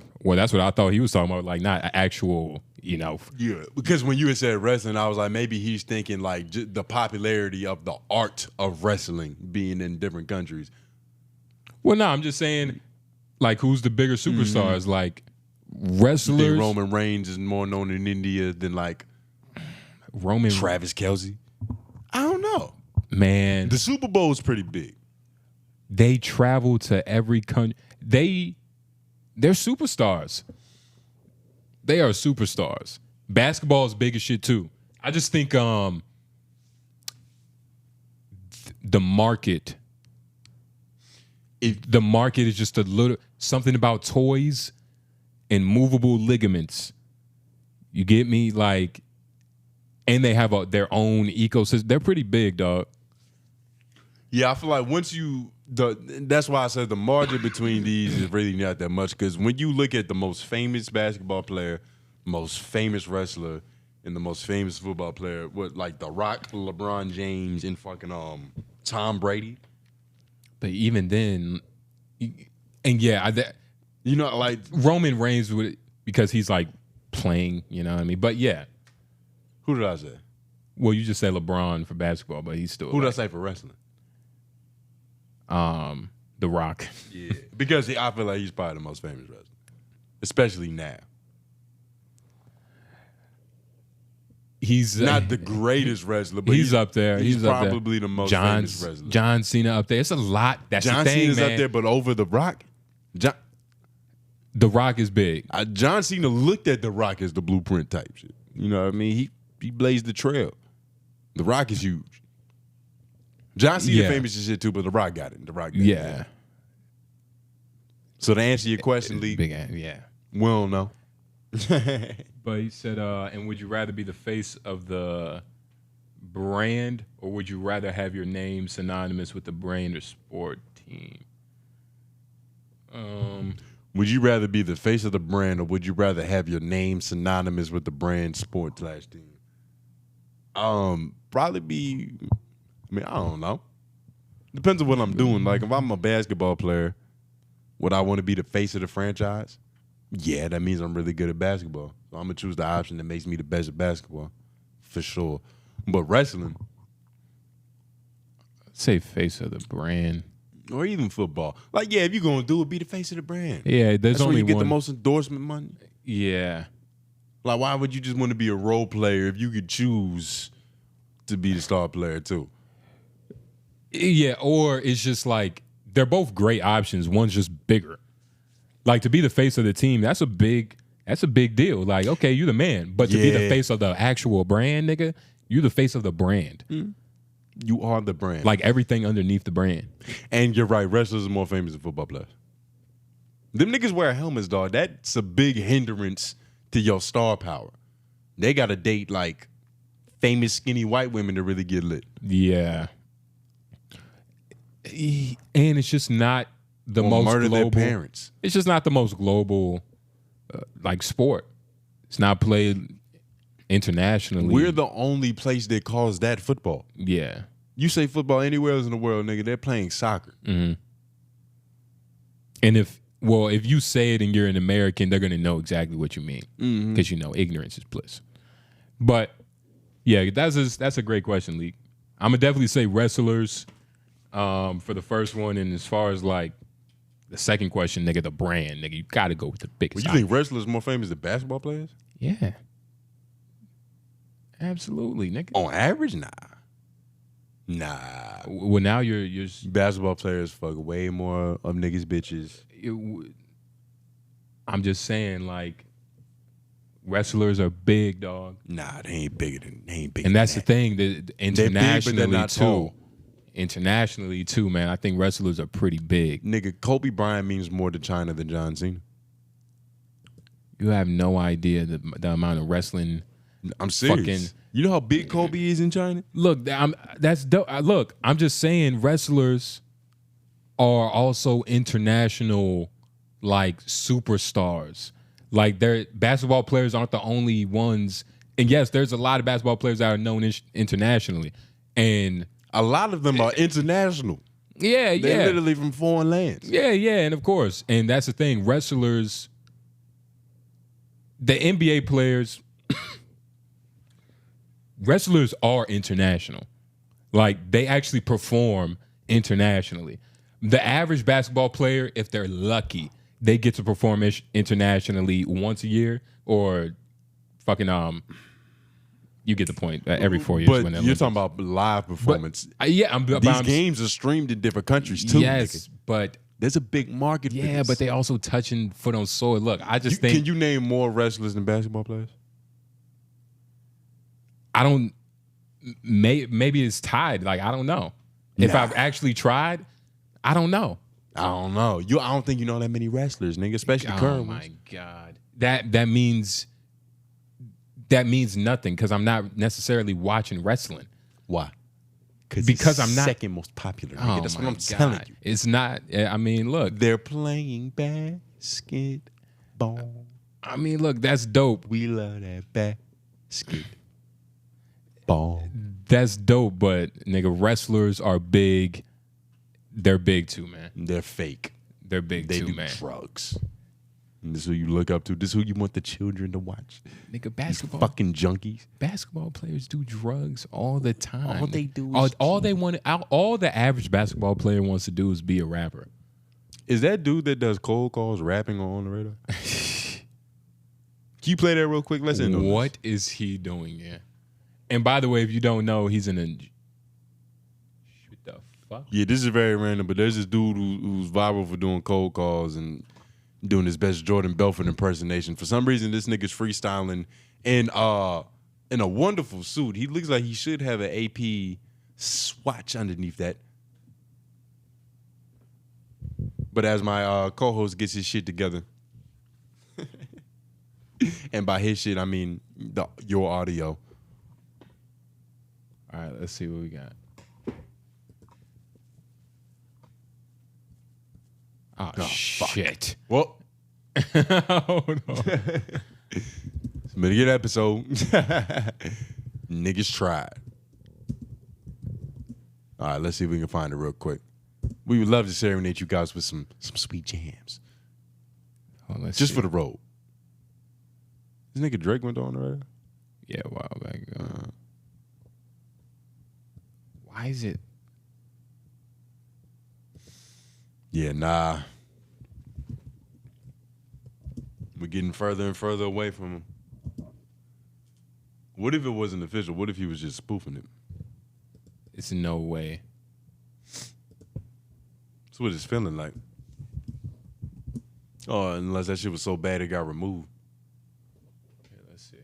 what I thought he was talking about. Like not actual, Yeah, because when you had said wrestling, I was like, maybe he's thinking like the popularity of the art of wrestling being in different countries. Well, no, I'm just saying, like, who's the bigger superstars? Like You wrestlers. think Roman Reigns is more known in India than like Travis Kelce? I don't know. Man, The Super Bowl is pretty big. they travel to every country. They're superstars. They are superstars. Basketball is big as shit too. I just think the market. The market is just a little something about toys and movable ligaments. You get me? Like, and they have their own ecosystem. They're pretty big, dog. Yeah, I feel like that's why I said the margin between these is really not that much. Because when you look at the most famous basketball player, most famous wrestler, and the most famous football player, like The Rock, LeBron James, and fucking Tom Brady. But even then, and yeah, like Roman Reigns would, because he's like playing, you know what I mean? But yeah. Who did I say? Well, you just said LeBron for basketball, but he's still. Who did I say for wrestling? The Rock. Yeah, because I feel like he's probably the most famous wrestler, especially now. He's not the greatest wrestler, but he's up there. He's probably the most famous wrestler. John Cena up there. It's a lot. That's John the thing, Cena's man. up there, but over The Rock, The Rock is big. John Cena looked at The Rock as the blueprint type shit. You know what I mean? He blazed the trail. The Rock is huge. John Cena famous as shit too, but The Rock got it. The Rock got it. So to answer your question, Lee, Big, we don't know. But he said, and would you rather be the face of the brand, or would you rather have your name synonymous with the brand or sport team? Would you rather be the face of the brand, or would you rather have your name synonymous with the brand, sport/team? Probably be. I mean, I don't know. Depends on what I'm doing. Like if I'm a basketball player, would I want to be the face of the franchise? Yeah, that means I'm really good at basketball. So I'm gonna choose the option that makes me the best at basketball, for sure. But wrestling, Say face of the brand. or even football, like yeah, if you're gonna do it, be the face of the brand. Yeah, there's That's where only you get one. the most endorsement money. Yeah. Like, why would you just want to be a role player if you could choose to be the star player too? Yeah, or it's just like they're both great options. One's just bigger. Like to be the face of the team, that's a big deal. Like, okay, you're the man, but to be the face of the actual brand, nigga, you're the face of the brand. You are the brand. Like everything underneath the brand. And you're right, wrestlers are more famous than football players. Them niggas wear helmets, dog. That's a big hindrance to your star power. They gotta date like famous skinny white women to really get lit. Yeah. And it's just not the Or most murder global. their parents. It's just not the most global like sport. It's not played internationally. We're the only place that calls that football. Yeah. You say football anywhere else in the world, nigga, they're playing soccer. And if you say it and you're an American, they're gonna know exactly what you mean because you know ignorance is bliss. But yeah, that's a great question, Lee. I'm gonna definitely say wrestlers for the first one, and as far as like the second question, nigga, the brand, nigga, you gotta go with the biggest. Well, you think wrestlers more famous than basketball players? Yeah, absolutely, nigga. On average, nah. Well, now you're Basketball players fuck way more of niggas bitches. I'm just saying, like, wrestlers are big, dog. Nah, they ain't bigger than And that's the thing that internationally not too. tall. Internationally too, man. I think wrestlers are pretty big. Nigga, Kobe Bryant means more to China than John Cena. You have no idea the amount of wrestling. I'm serious. You know how big Kobe is in China? Look, that's dope. Look, I'm just saying wrestlers are also international, like, superstars. Like, basketball players aren't the only ones. And yes, there's a lot of basketball players that are known internationally. And a lot of them are international. Yeah, They're literally from foreign lands. Yeah, and of course. And that's the thing. Wrestlers, the NBA players, wrestlers are international. Like, they actually perform internationally. The average basketball player, if they're lucky, they get to perform internationally once a year, or fucking you get the point. Every 4 years. But when you're talking about live performance. These games are streamed in different countries too. Yes, nigga. but there's a big market. Yeah, for this. but they also touching foot on soil. Look, I just think. Can you name more wrestlers than basketball players? I don't. Maybe it's tied. Like, I don't know. If I've actually tried, I don't know. I don't know. I don't think you know that many wrestlers, nigga, especially current ones. Oh my God. That means nothing because I'm not necessarily watching wrestling. Why? Because I'm not second most popular. Nigga. That's what I'm telling you. It's not. I mean, look. They're playing basketball. I mean, look. That's dope. We love that basketball. That's dope, but nigga, wrestlers are big. They're big too, man. They're fake. They're big they too, do man. Drugs. And this is who you look up to. This is who you want the children to watch. Nigga, basketball. These fucking junkies. Basketball players do drugs all the time. All they do is all the average basketball player wants to do is be a rapper. Is that dude that does cold calls rapping on the radar? Can you play that real quick? Let's end on What is he doing here? And by the way, if you don't know, he's in a. What the fuck? Yeah, this is very random, but there's this dude who's viral for doing cold calls, and doing his best Jordan Belfort impersonation. For some reason, this nigga's freestyling in a wonderful suit. He looks like he should have an AP Swatch underneath that. But as my co-host gets his shit together, and by his shit, I mean your audio. All right, let's see what we got. Oh, shit. Well, Hold on. it's been a good episode. Niggas tried. All right, let's see if we can find it real quick. We would love to serenade you guys with some sweet jams. Just for the road. This nigga Drake went on already? Yeah, a while back ago. Why is it? Yeah, nah. We're getting further and further away from him. What if it wasn't official? What if he was just spoofing it? It's no way. That's what it's feeling like. Oh, unless that shit was so bad it got removed. Yeah, let's see.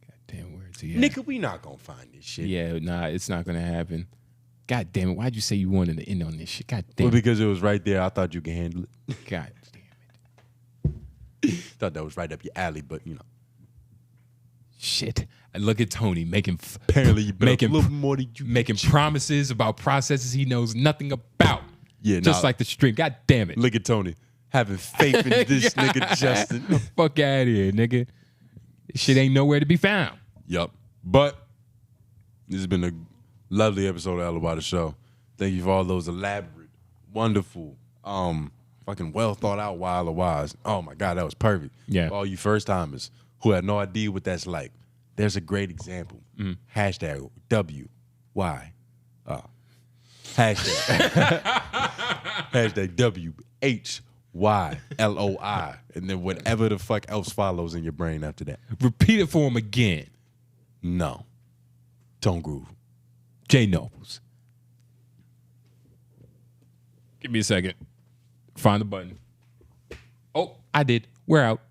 God damn, where's he at? Nigga, we not gonna find this shit. Yeah, nah, it's not gonna happen. God damn it! Why'd you say you wanted to end on this shit? God damn Well, it! because it was right there. I thought you could handle it. God damn it! Thought that was right up your alley, but you know. Shit! I look at Tony making Apparently, you bet making a little more than you making promises about processes he knows nothing about. Yeah, just nah. like the stream. God damn it! Look at Tony having faith in this nigga Justin. Fuck out of here, nigga. This shit ain't nowhere to be found. Yup. But this has been a lovely episode of Ella the Show. Thank you for all those elaborate, wonderful, fucking well thought out Wild or Wise. Oh my God, that was perfect. Yeah. For all you first timers who had no idea what that's like, there's a great example. Hashtag WY. Hashtag hashtag WHYLOI. And then whatever the fuck else follows in your brain after that. Repeat it for him again. No. Tone Groove. J Nobles. Give me a second. Find the button. Oh, I did. We're out.